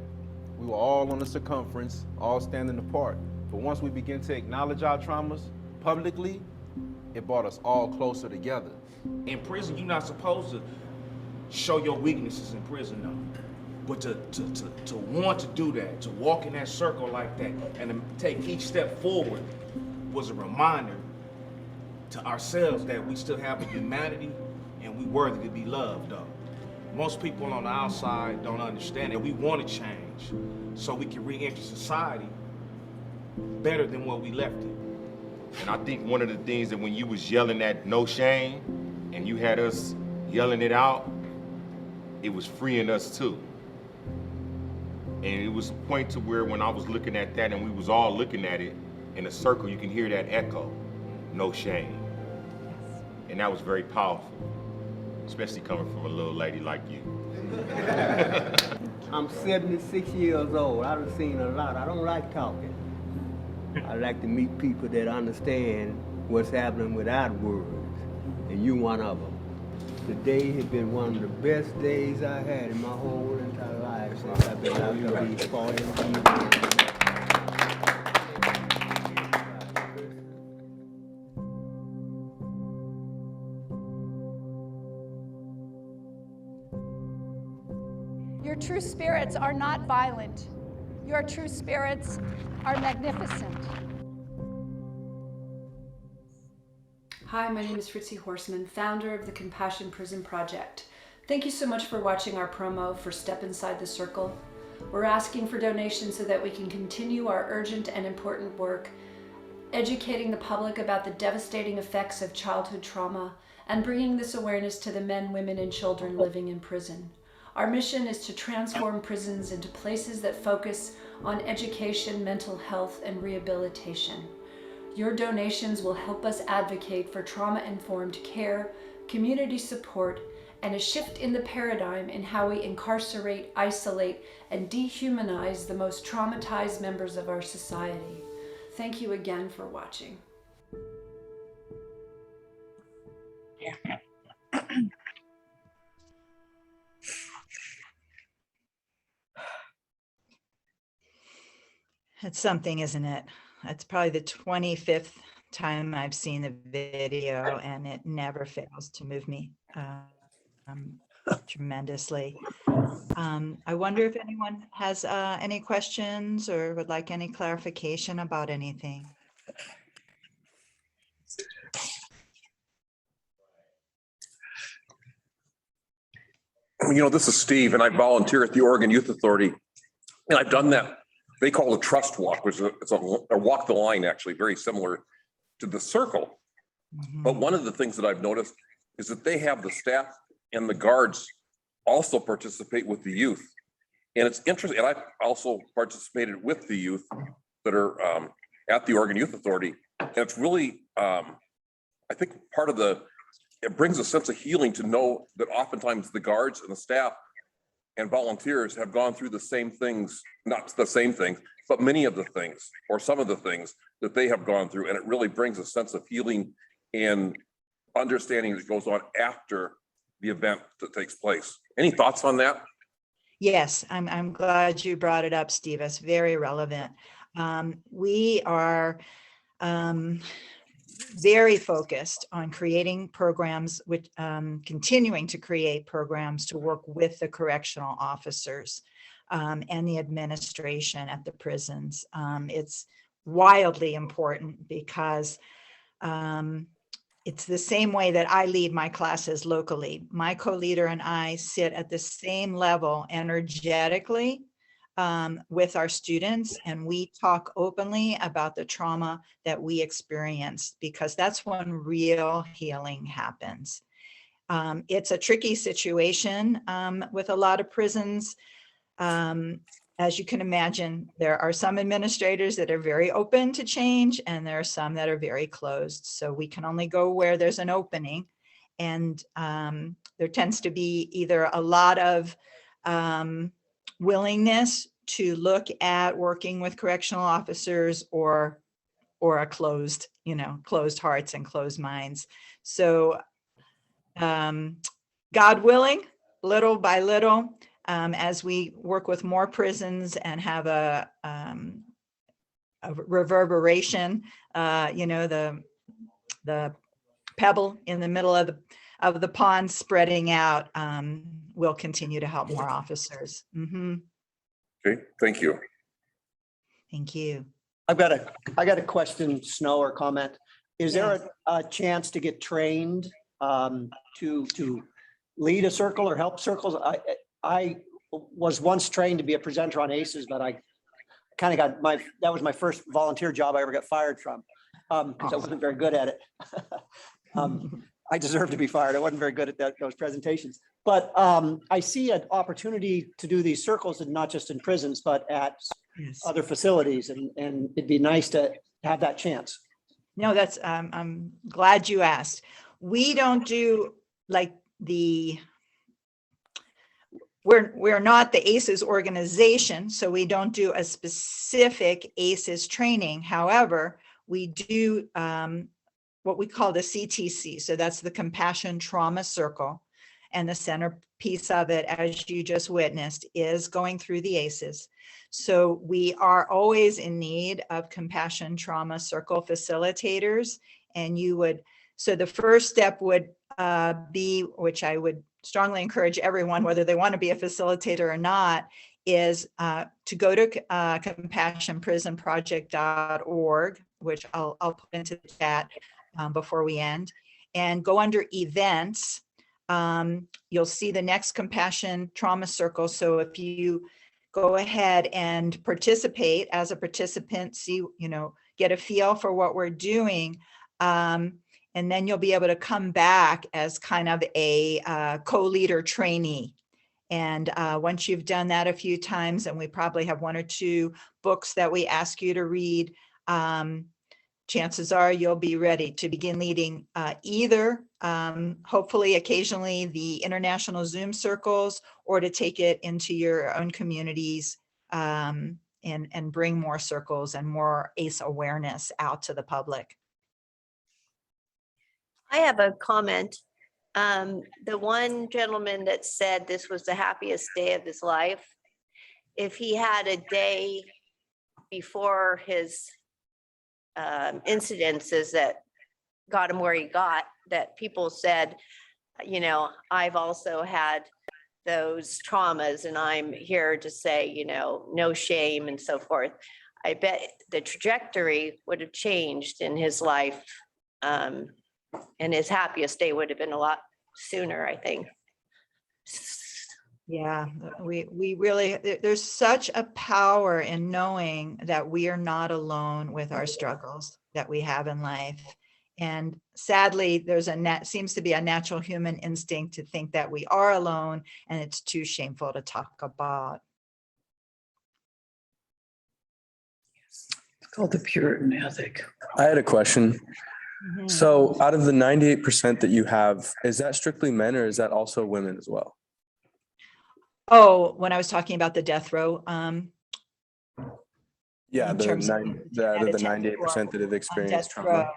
We were all on the circumference, all standing apart. But once we began to acknowledge our traumas publicly, it brought us all closer together. In prison, you're not supposed to show your weaknesses in prison, though. But to want to do that, to walk in that circle like that, and to take each step forward was a reminder to ourselves that we still have a humanity and we worthy to be loved, though. Most people on the outside don't understand it. We want to change so we can re-enter society better than what we left it. And I think one of the things that when you was yelling that no shame and you had us yelling it out, it was freeing us too. And it was a point to where when I was looking at that and we was all looking at it in a circle, you can hear that echo, no shame. And that was very powerful, especially coming from a little lady like you. I'm 76 years old. I've seen a lot. I don't like talking. I like to meet people that understand what's happening without words, and you one of them. Today has been one of the best days I had in my whole entire life since I've been out to these 40 years. Your true spirits are not violent. Your true spirits are magnificent. Hi, my name is Fritzi Horseman, founder of the Compassion Prison Project. Thank you so much for watching our promo for Step Inside the Circle. We're asking for donations so that we can continue our urgent and important work, educating the public about the devastating effects of childhood trauma and bringing this awareness to the men, women, and children living in prison. Our mission is to transform prisons into places that focus on education, mental health, and rehabilitation. Your donations will help us advocate for trauma-informed care, community support, and a shift in the paradigm in how we incarcerate, isolate, and dehumanize the most traumatized members of our society. Thank you again for watching. It's something, isn't it? It's probably the 25th time I've seen the video, and it never fails to move me tremendously. I wonder if anyone has any questions or would like any clarification about anything. This is Steve, and I volunteer at the Oregon Youth Authority. And I've done that, they call it a trust walk, which is a walk the line, actually, very similar to the circle. But one of the things that I've noticed is that they have the staff and the guards also participate with the youth. And it's interesting, and I've also participated with the youth that are at the Oregon Youth Authority. And it's really, I think part of it brings a sense of healing to know that oftentimes the guards and the staff and volunteers have gone through the same things, not the same things, but many of the things or some of the things that they have gone through. And it really brings a sense of healing and understanding that goes on after the event that takes place. Any thoughts on that? Yes, I'm glad you brought it up, Steve. It's very relevant. We are very focused on creating programs, which continuing to create programs to work with the correctional officers and the administration at the prisons. It's wildly important because it's the same way that I lead my classes locally. My co-leader and I sit at the same level energetically with our students, and we talk openly about the trauma that we experienced, because that's when real healing happens. It's a tricky situation with a lot of prisons. As you can imagine, there are some administrators that are very open to change, and there are some that are very closed. So we can only go where there's an opening. And there tends to be either a lot of willingness to look at working with correctional officers or a closed hearts and closed minds. So God willing, little by little, as we work with more prisons and have a reverberation, the pebble in the middle of the pond spreading out, will continue to help more officers. Okay, thank you. Thank you. I got a question, Snow, or comment. Is there a chance to get trained to lead a circle or help circles? I was once trained to be a presenter on ACEs, but I kind of that was my first volunteer job I ever got fired from, because I wasn't very good at it. I deserved to be fired. I wasn't very good at those presentations. But I see an opportunity to do these circles, and not just in prisons, but at other facilities. And it'd be nice to have that chance. No, that's, I'm glad you asked. We don't do like we're not the ACEs organization, so we don't do a specific ACEs training. However, we do what we call the CTC. So that's the Compassion Trauma Circle. And the centerpiece of it, as you just witnessed, is going through the ACEs. So we are always in need of Compassion Trauma Circle facilitators. And so the first step would be, which I would strongly encourage everyone, whether they want to be a facilitator or not, is to go to compassionprisonproject.org, which I'll put into the chat before we end, and go under events. You'll see the next Compassion Trauma Circle. So if you go ahead and participate as a participant, see, get a feel for what we're doing. And then you'll be able to come back as kind of a co-leader trainee. And once you've done that a few times, and we probably have 1 or 2 books that we ask you to read, chances are you'll be ready to begin leading either, hopefully occasionally, the international Zoom circles, or to take it into your own communities and bring more circles and more ACE awareness out to the public. I have a comment. The one gentleman that said this was the happiest day of his life, if he had a day before his incidences that got him where he got, that people said, you know, I've also had those traumas and I'm here to say, you know, no shame and so forth. I bet the trajectory would have changed in his life. And his happiest day would have been a lot sooner, I think. Yeah, we really, there's such a power in knowing that we are not alone with our struggles that we have in life. And sadly, there's seems to be a natural human instinct to think that we are alone and it's too shameful to talk about. It's called the Puritan ethic. I had a question. So out of the 98% that you have, is that strictly men or is that also women as well? Oh, when I was talking about the death row, Yeah, in the terms of 98% that have experienced trauma.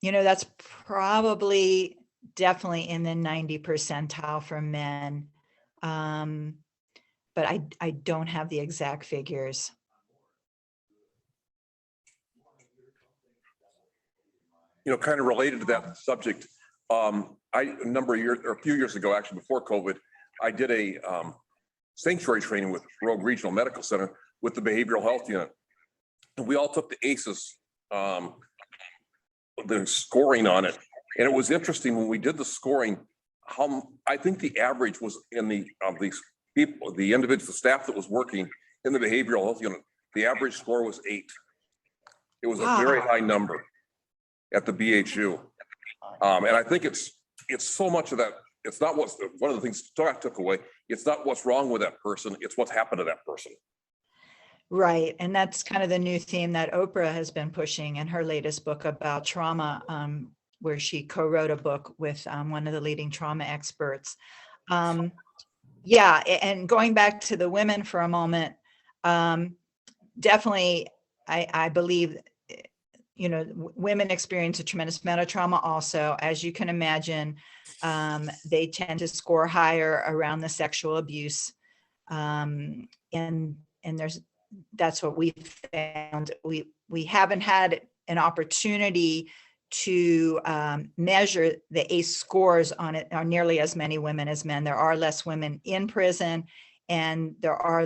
You know, that's probably definitely in the 90 percentile for men. But I don't have the exact figures. You know, kind of related to that subject, a few years ago, actually before COVID, I did a sanctuary training with Rogue Regional Medical Center with the behavioral health unit. And we all took the ACEs, the scoring on it. And it was interesting when we did the scoring, how I think the average was in these people, the individual staff that was working in the behavioral health unit, the average score was 8. It was a very high number at the BHU. And I think it's so much of that. It's not one of the things I took away. It's not what's wrong with that person. It's what's happened to that person. Right. And that's kind of the new theme that Oprah has been pushing in her latest book about trauma, where she co-wrote a book with one of the leading trauma experts. Yeah. And going back to the women for a moment, definitely, I believe, you know, women experience a tremendous amount of trauma also. As you can imagine, they tend to score higher around the sexual abuse. And that's what we found. We haven't had an opportunity to measure the ACE scores on it on nearly as many women as men. There are less women in prison and there are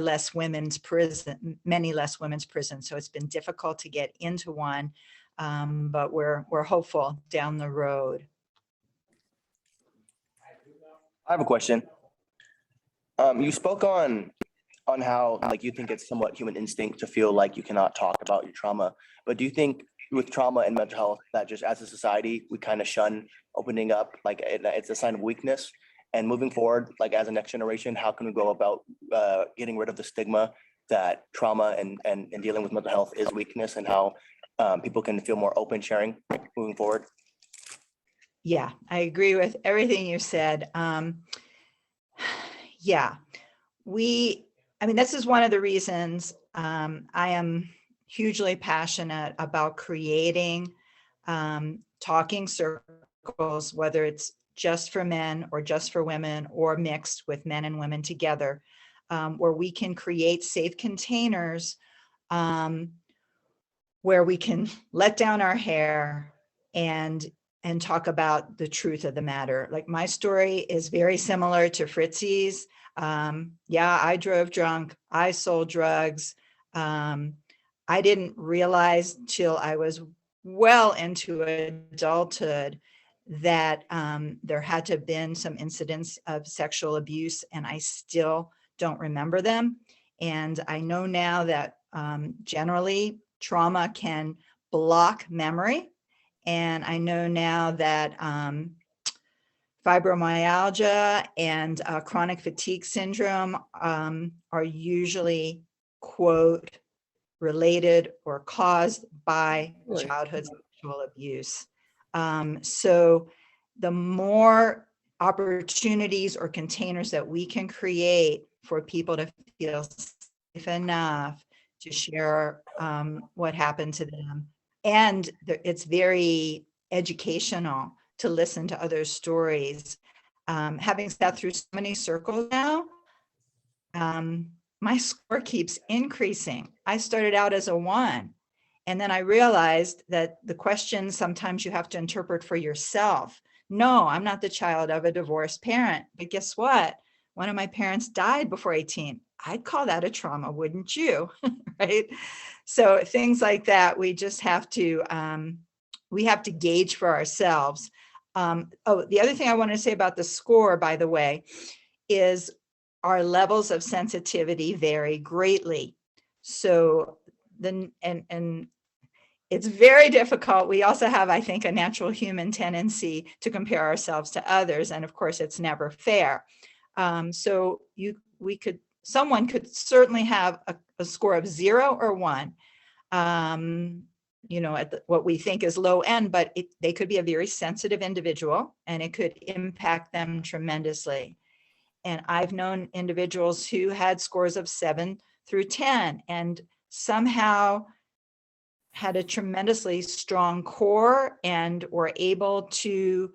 many less women's prisons. So it's been difficult to get into one, but we're hopeful down the road. I have a question. You spoke on how like you think it's somewhat human instinct to feel like you cannot talk about your trauma, but do you think with trauma and mental health that just as a society we kind of shun opening up, like it's a sign of weakness? And moving forward, like as a next generation, how can we go about getting rid of the stigma that trauma and dealing with mental health is weakness, and how people can feel more open sharing moving forward? Yeah, I agree with everything you said. Yeah, I mean, this is one of the reasons I am hugely passionate about creating talking circles, whether it's just for men or just for women or mixed with men and women together, where we can create safe containers where we can let down our hair and talk about the truth of the matter. Like my story is very similar to Fritzy's. Yeah, I drove drunk. I sold drugs. I didn't realize till I was well into adulthood that there had to have been some incidents of sexual abuse, and I still don't remember them. And I know now that generally trauma can block memory. And I know now that fibromyalgia and chronic fatigue syndrome are usually, quote, related or caused by childhood sexual abuse. So the more opportunities or containers that we can create for people to feel safe enough to share what happened to them. And it's very educational to listen to other stories. Having sat through so many circles now, my score keeps increasing. I started out as a 1, And then I realized that the question sometimes you have to interpret for yourself. No, I'm not the child of a divorced parent, but guess what? One of my parents died before 18. I'd call that a trauma, wouldn't you? Right? So things like that, we just have to, we have to gauge for ourselves. Oh, the other thing I want to say about the score, by the way, is our levels of sensitivity vary greatly. So then, and it's very difficult. We also have, I think, a natural human tendency to compare ourselves to others. And of course, it's never fair. So someone could certainly have a score of 0 or 1, at what we think is low end, but they could be a very sensitive individual and it could impact them tremendously. And I've known individuals who had scores of 7 through 10 and somehow had a tremendously strong core and were able to,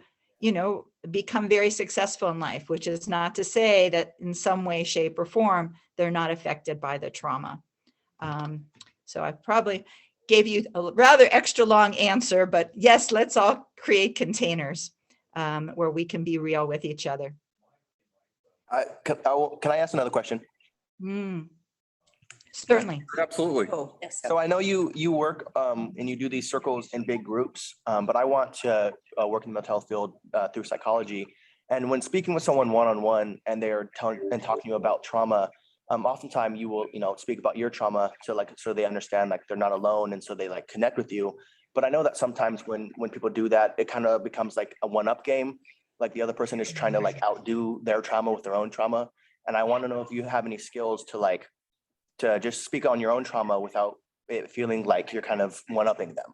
become very successful in life, which is not to say that in some way, shape, or form, they're not affected by the trauma. So I probably gave you a rather extra long answer, but yes, let's all create containers where we can be real with each other. Can I ask another question? Certainly. Absolutely. So I know you work and you do these circles in big groups, but I want to work in the mental health field through psychology. And when speaking with someone one-on-one and they're talking to you about trauma, oftentimes you will, speak about your trauma so they understand they're not alone and so they connect with you. But I know that sometimes when people do that, it kind of becomes like a one-up game. Like the other person is trying to outdo their trauma with their own trauma. And I want to know if you have any skills to just speak on your own trauma without it feeling like you're kind of one-upping them.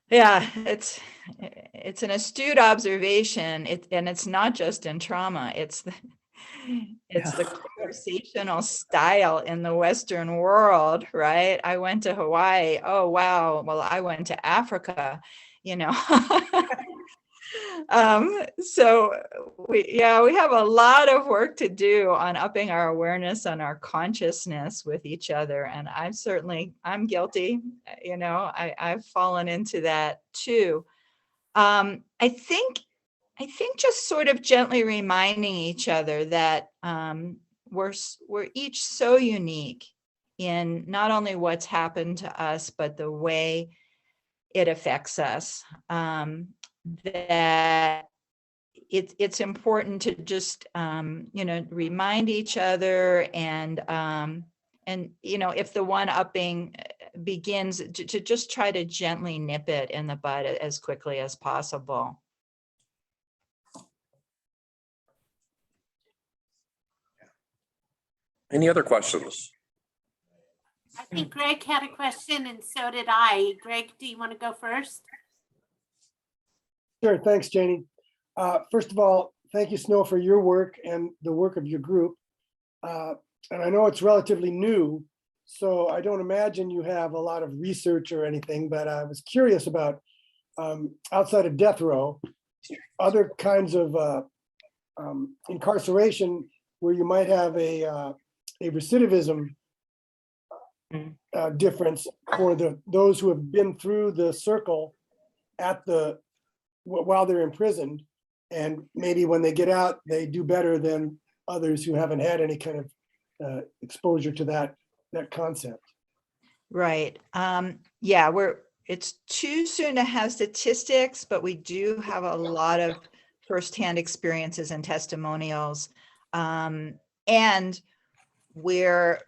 Yeah, it's an astute observation. And it's not just in trauma. It's the conversational style in the Western world, right? I went to Hawaii. Oh, wow. Well, I went to Africa, So we have a lot of work to do on upping our awareness and our consciousness with each other. And I'm guilty, I've fallen into that too. I think just sort of gently reminding each other that we're each so unique in not only what's happened to us, but the way it affects us. That it's important to just remind each other and if the one-upping begins to just try to gently nip it in the bud as quickly as possible. Any other questions? I think Greg had a question and so did I. Greg, do you want to go first? Sure, thanks, Janie. First of all, thank you, Snow, for your work and the work of your group. And I know it's relatively new, so I don't imagine you have a lot of research or anything, but I was curious about outside of death row, other kinds of incarceration where you might have a recidivism difference for those who have been through the circle while they're imprisoned, and maybe when they get out, they do better than others who haven't had any kind of exposure to that concept. Right. It's too soon to have statistics, but we do have a lot of firsthand experiences and testimonials. And we're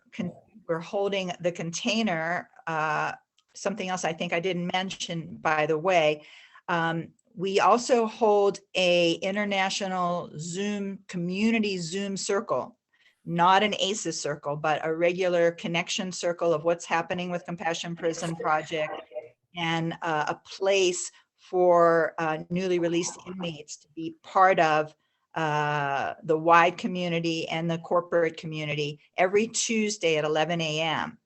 holding the container. Something else I think I didn't mention, by the way, we also hold a international community Zoom circle, not an ACEs circle, but a regular connection circle of what's happening with Compassion Prison Project, and a place for newly released inmates to be part of the wide community and the corporate community every Tuesday at 11 a.m.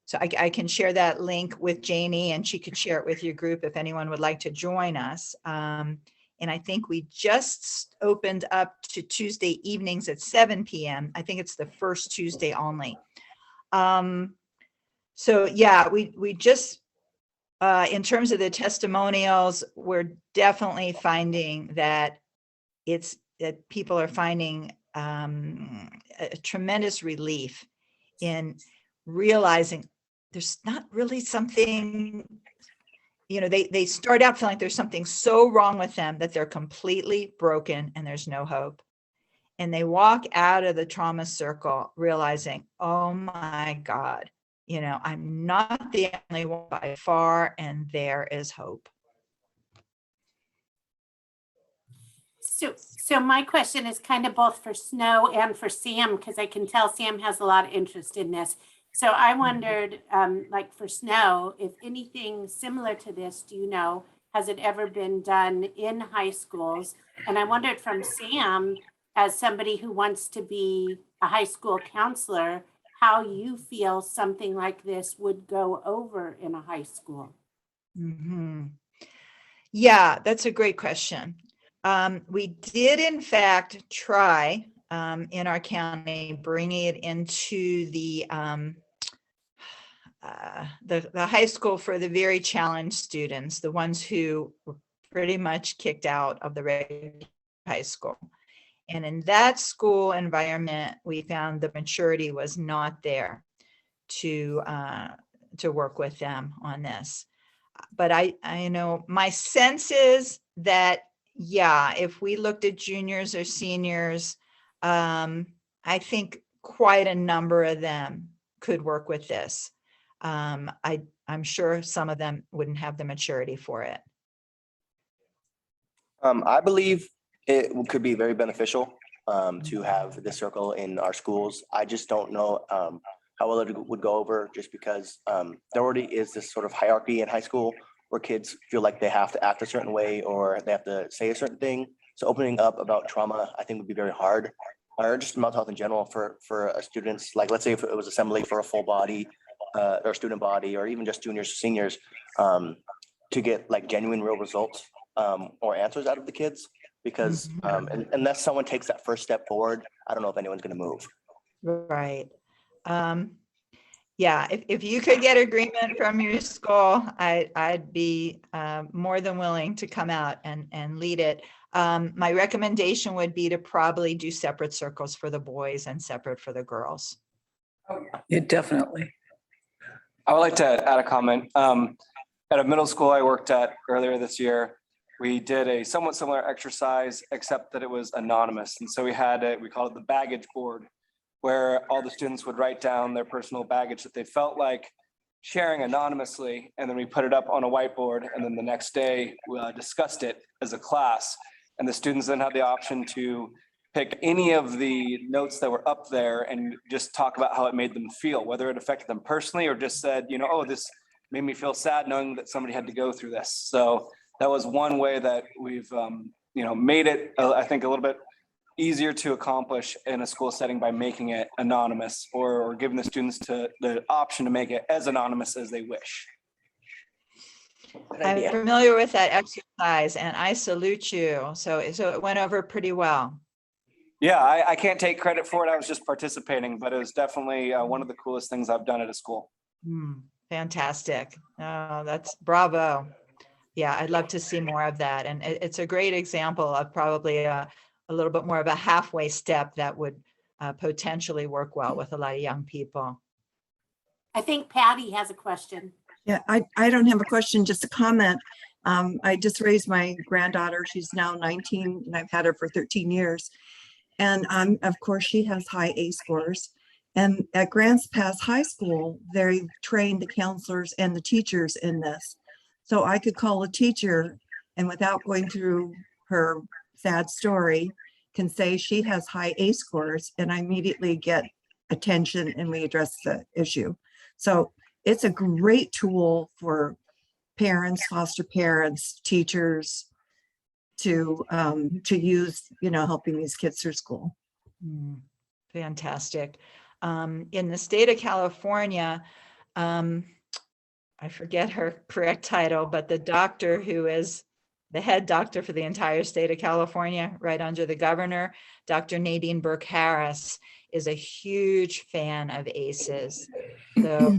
So I can share that link with Janie and she could share it with your group if anyone would like to join us. And I think we just opened up to Tuesday evenings at 7 p.m. I think it's the first Tuesday only. So yeah, we just, in terms of the testimonials, we're definitely finding that that people are finding a tremendous relief in realizing there's not really something, they start out feeling like there's something so wrong with them that they're completely broken and there's no hope. And they walk out of the trauma circle realizing, oh my God, I'm not the only one by far, and there is hope. So my question is kind of both for Snow and for Sam, because I can tell Sam has a lot of interest in this. So I wondered, like for Snow, if anything similar to this, has it ever been done in high schools? And I wondered from Sam, as somebody who wants to be a high school counselor, how you feel something like this would go over in a high school. Mm-hmm. Yeah, that's a great question. We did in fact try in our county bringing it into the high school for the very challenged students, the ones who were pretty much kicked out of the regular high school. And in that school environment, we found the maturity was not there to work with them on this. But I know my sense is that, yeah, if we looked at juniors or seniors, I think quite a number of them could work with this. I'm sure some of them wouldn't have the maturity for it. I believe it could be very beneficial to have this circle in our schools. I just don't know how well it would go over, just because there already is this sort of hierarchy in high school where kids feel like they have to act a certain way or they have to say a certain thing. So opening up about trauma, I think, would be very hard, or just mental health in general for students. Like, let's say if it was assembly for a full body or student body, or even just juniors or seniors, to get like genuine real results or answers out of the kids. Because unless someone takes that first step forward, I don't know if anyone's going to move. Right. Yeah, if you could get agreement from your school, I'd be more than willing to come out and lead it. My recommendation would be to probably do separate circles for the boys and separate for the girls. Yeah, definitely. I would like to add a comment. At a middle school I worked at earlier this year, we did a somewhat similar exercise, except that it was anonymous. And so we called it the baggage board, where all the students would write down their personal baggage that they felt like sharing anonymously. And then we put it up on a whiteboard. And then the next day we discussed it as a class. And the students then had the option to pick any of the notes that were up there and just talk about how it made them feel, whether it affected them personally or just said, oh, this made me feel sad knowing that somebody had to go through this. So that was one way that we've, made it, I think, a little bit easier to accomplish in a school setting by making it anonymous, or giving the students the option to make it as anonymous as they wish. I'm familiar with that exercise and I salute you. So it went over pretty well. Yeah, I can't take credit for it. I was just participating, but it was definitely one of the coolest things I've done at a school. Fantastic. Oh, that's bravo. Yeah, I'd love to see more of that. And it's a great example of probably a little bit more of a halfway step that would potentially work well with a lot of young people. I think Patty has a question. Yeah, I don't have a question, just a comment. I just raised my granddaughter. She's now 19 and I've had her for 13 years. And of course, she has high A scores. And at Grants Pass High School, they trained the counselors and the teachers in this. So I could call a teacher and without going through her sad story, can say she has high A scores, and I immediately get attention and we address the issue. So it's a great tool for parents, foster parents, teachers to use, helping these kids through school. Fantastic. In the state of California, I forget her correct title, but the doctor who is the head doctor for the entire state of California, right under the governor, Dr. Nadine Burke Harris, is a huge fan of ACEs. So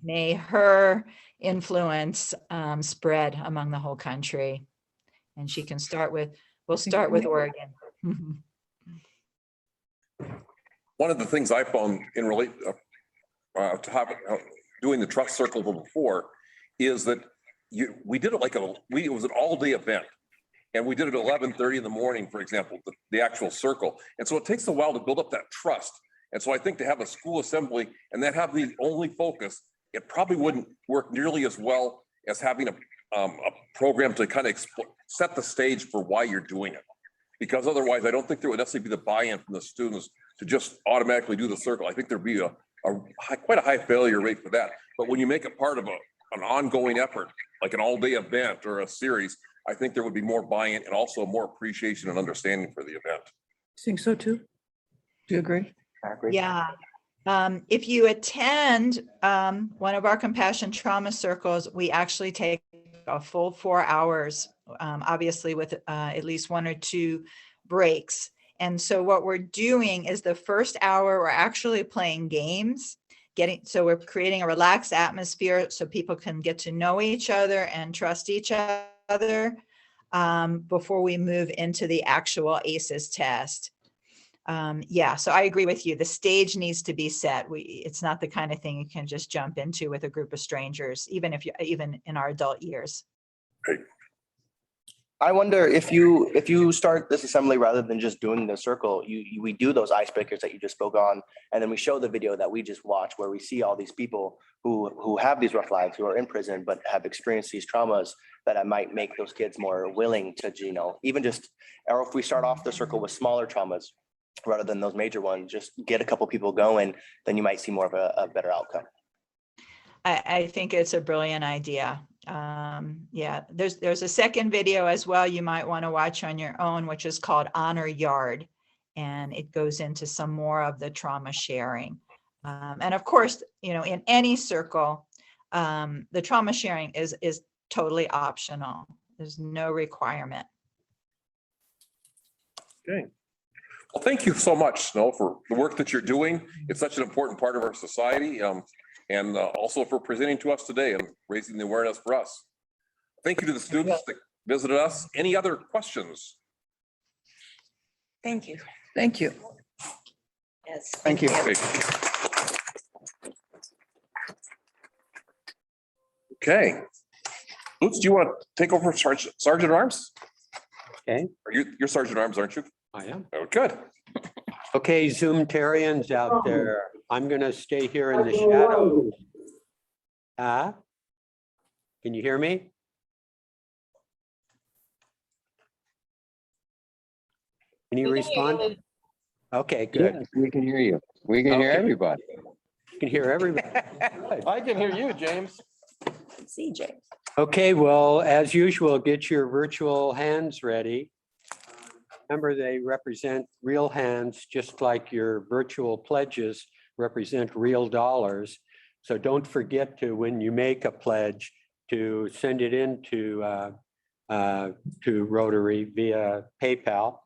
may her influence spread among the whole country. And she can start with, we'll start with Oregon. One of the things I found in doing the trust circle before is that we did it like it was an all-day event. And we did it at 11:30 in the morning, for example, the actual circle. And so it takes a while to build up that trust. And so I think to have a school assembly and that have the only focus, it probably wouldn't work nearly as well as having a program to kind of set the stage for why you're doing it. Because otherwise, I don't think there would necessarily be the buy-in from the students to just automatically do the circle. I think there'd be quite a high failure rate for that. But when you make it part of an ongoing effort, like an all-day event or a series, I think there would be more buy-in and also more appreciation and understanding for the event. Think so too? Do you agree? I agree. Yeah. If you attend one of our compassion trauma circles, we actually take a full 4 hours, obviously with at least 1 or 2 breaks. And so what we're doing is the first hour, we're actually playing games, so we're creating a relaxed atmosphere so people can get to know each other and trust each other before we move into the actual ACEs test. Yeah, so I agree with you. The stage needs to be set. It's not the kind of thing you can just jump into with a group of strangers, even in our adult years. Great. I wonder if you start this assembly rather than just doing the circle, we do those icebreakers that you just spoke on, and then we show the video that we just watched where we see all these people who have these rough lives, who are in prison, but have experienced these traumas that might make those kids more willing to, even just, or if we start off the circle with smaller traumas rather than those major ones, just get a couple people going, then you might see more of a better outcome. I think it's a brilliant idea. Yeah, there's a second video as well you might want to watch on your own, which is called Honor Yard, and it goes into some more of the trauma sharing. And of course, in any circle, the trauma sharing is totally optional. There's no requirement. Okay. Well, thank you so much, Snow, for the work that you're doing. It's such an important part of our society. And also for presenting to us today and raising the awareness for us. Thank you to the students that visited us. Any other questions? Thank you. Thank you. Yes. Thank you. Okay. Lutz, do you want to take over Sergeant at Arms? Okay. You're Sergeant at Arms, aren't you? I am. Oh, good. Okay, Zoomtarians out there, I'm gonna stay here in the shadows. Can you hear me? Can you respond? Okay, good. Yes, we can hear you. We can hear everybody. You can hear everybody. I can hear you, James. See, James. Okay, well, as usual, get your virtual hands ready. Remember, they represent real hands, just like your virtual pledges represent real dollars. So don't forget to, when you make a pledge, to send it in to Rotary via PayPal.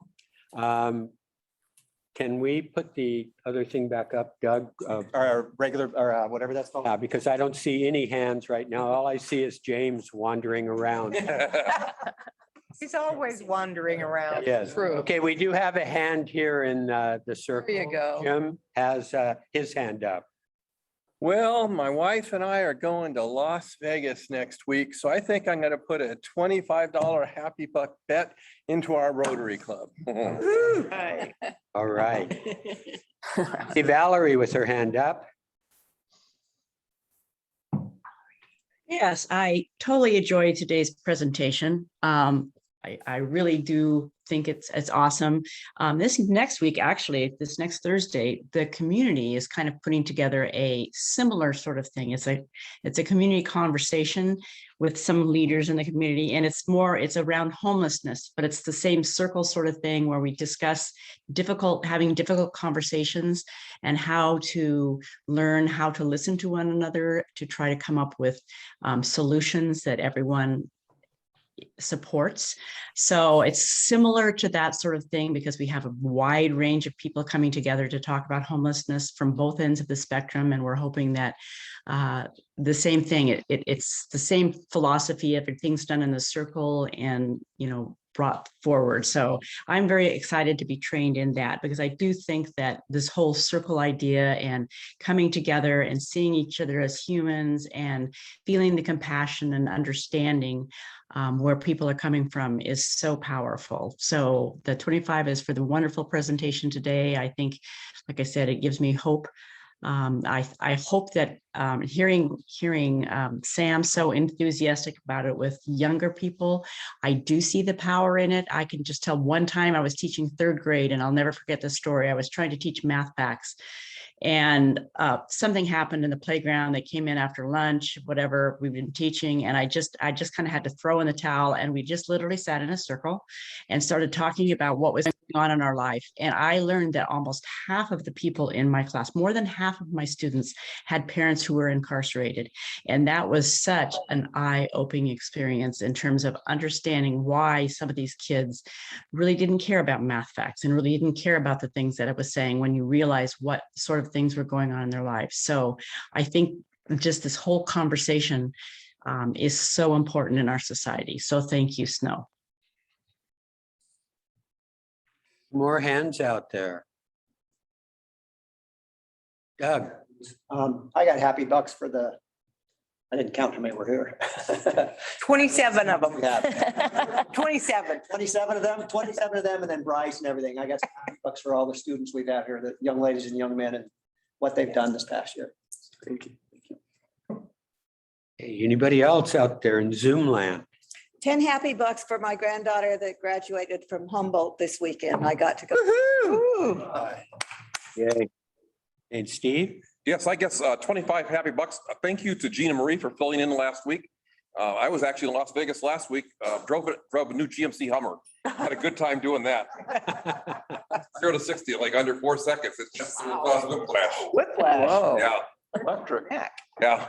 Can we put the other thing back up, Doug? Or regular, or whatever that's called. Because I don't see any hands right now. All I see is James wandering around. He's always wandering around. Yes. Okay, we do have a hand here in the circle. There you go. Jim has his hand up. Well, my wife and I are going to Las Vegas next week, so I think I'm going to put a $25 happy buck bet into our Rotary Club. All right. See Valerie with her hand up. Yes, I totally enjoyed today's presentation. I really do think it's awesome. This next week, actually, this next Thursday, the community is kind of putting together a similar sort of thing. It's a community conversation with some leaders in the community, and it's around homelessness, but it's the same circle sort of thing where we discuss having difficult conversations and how to learn how to listen to one another to try to come up with solutions that everyone supports. So it's similar to that sort of thing because we have a wide range of people coming together to talk about homelessness from both ends of the spectrum. And we're hoping that the same thing, it's the same philosophy, everything's done in the circle and, brought forward. So I'm very excited to be trained in that because I do think that this whole circle idea and coming together and seeing each other as humans and feeling the compassion and understanding where people are coming from is so powerful. So the 25 is for the wonderful presentation today. I think, like I said, it gives me hope. I hope that hearing Sam so enthusiastic about it with younger people, I do see the power in it. I can just tell one time I was teaching 3rd grade and I'll never forget the story. I was trying to teach math facts and something happened in the playground. They came in after lunch, whatever we've been teaching. And I just kind of had to throw in the towel and we just literally sat in a circle and started talking about what was going on in our life. And I learned that almost half of the people in my class, more than half of my students had parents who were incarcerated. And that was such an eye-opening experience in terms of understanding why some of these kids really didn't care about math facts and really didn't care about the things that I was saying when you realize what sort of things were going on in their lives. So I think just this whole conversation is so important in our society. So thank you, Snow. More hands out there. Doug. I got happy bucks for I didn't count how many were here. 27 of them. Yeah. 27. 27 of them, and then Bryce and everything. I got some happy bucks for all the students we've had here, the young ladies and young men, and what they've done this past year. Thank you. Hey, anybody else out there in Zoom land? 10 happy bucks for my granddaughter that graduated from Humboldt this weekend. I got to go. Yay. And Steve? Yes, I guess 25 happy bucks. Thank you to Gina Marie for filling in last week. I was actually in Las Vegas last week, drove a new GMC Hummer. Had a good time doing that. 0 to 60, like under 4 seconds. It's just whiplash. Whiplash. Whoa. Yeah. Electric. Yeah.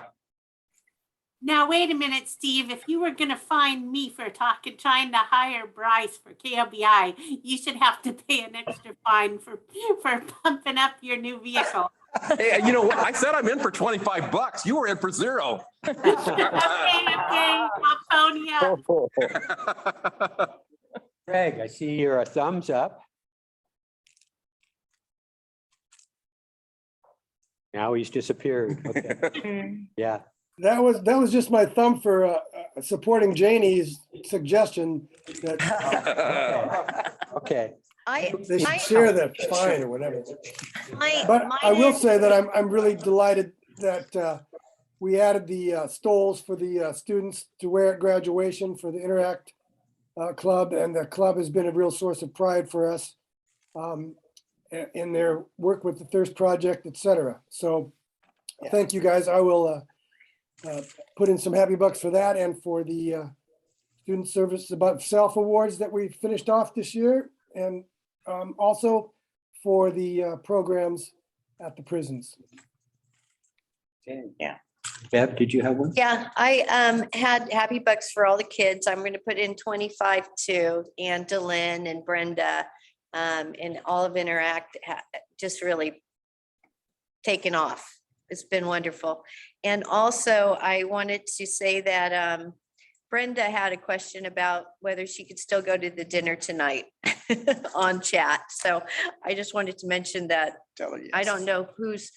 Now, wait a minute, Steve, if you were gonna fine me for trying to hire Bryce for KLBI, you should have to pay an extra fine for pumping up your new vehicle. Hey, you know what? I said I'm in for 25 bucks. You were in for 0. Okay, I'll phone you up. Greg, I see your thumbs up. Now he's disappeared. Okay. Yeah. That was just my thumb for supporting Janie's suggestion that Okay. they should share the fine or whatever. But I will say that I'm really delighted that we added the stoles for the students to wear at graduation for the Interact Club, and the club has been a real source of pride for us in their work with the Thirst Project, etc. So thank you guys. I will put in some happy bucks for that and for the Student Service About Self Awards that we finished off this year, and also for the programs at the prisons. Yeah. Bev, did you have one? Yeah, I had happy bucks for all the kids. I'm going to put in 25 too. And Delynn and Brenda and all of Interact just really taken off. It's been wonderful. And also I wanted to say that Brenda had a question about whether she could still go to the dinner tonight on chat. So I just wanted to mention that. I don't know who's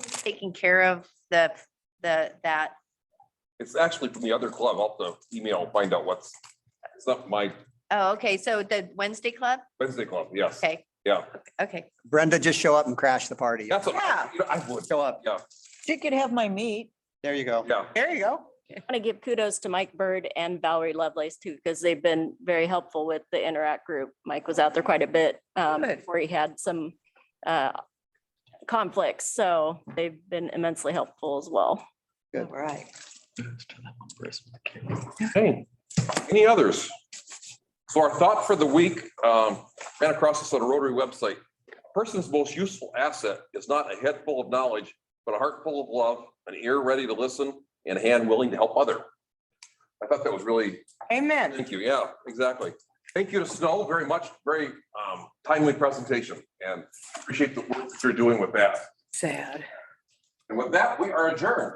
taking care of that. It's actually from the other club. I'll have to email, find out it's not my Oh, okay. So the Wednesday club? Wednesday club. Yes. Okay. Yeah. Okay. Brenda, just show up and crash the party. That's what Yeah. I would. Show up. Yeah. She could have my meat. There you go. Yeah. There you go. I want to give kudos to Mike Bird and Valerie Lovelace too, because they've been very helpful with the Interact group. Mike was out there quite a bit before he had some conflicts. So they've been immensely helpful as well. Good. All right. Okay. Any others? So our thought for the week ran across this on the Rotary website. A person's most useful asset is not a head full of knowledge, but a heart full of love, an ear ready to listen, and a hand willing to help other. I thought that was really, Amen. thank you. Yeah, exactly. Thank you to Snow very much. Very timely presentation and appreciate the work that you're doing with that. Sad. And with that, we are adjourned.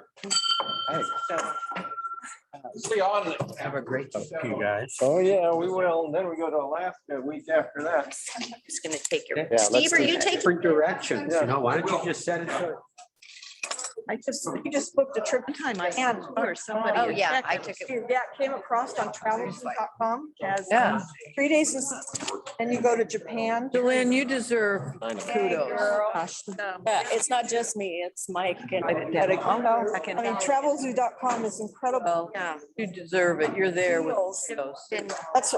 See you on. Have a great day, you guys. Oh, yeah, we will. Then we go to Alaska a week after that. Just gonna take your, Yeah, Steve, are you taking? different directions, you know, why don't you just set it so You just booked a trip time I had or somebody. Oh, yeah, I took it. Yeah, came across on travels.com as Yeah. 3 days and you go to Japan. Joanne, you deserve kudos. Gosh, yeah, it's not just me, it's Mike and. I mean, travelzoo.com is incredible. Yeah, you deserve it. You're there with those. That's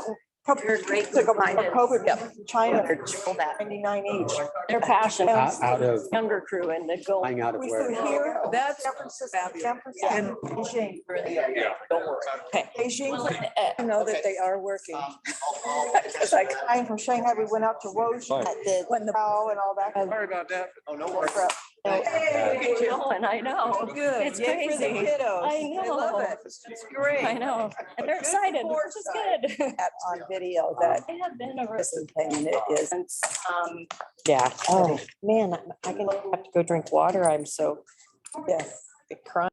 probably great to go by COVID. China, 99 each. Their passion, out of younger crew and they go. flying out of We where? flew here, That's San Francisco, and Beijing. Don't worry. Okay. Beijing, you know that they are working. It's like, I'm from Shanghai, we went out to Woj, when the bow and all that. Sorry about that. Oh, no worries. And I know. Good. It's Yay for the crazy. kiddos. I They love know. it. It's great. I know. And they're excited, which is good. On video that I have been a. this thing it is. Yeah. Oh, man, I can have to go drink water. I'm so Yeah. crying.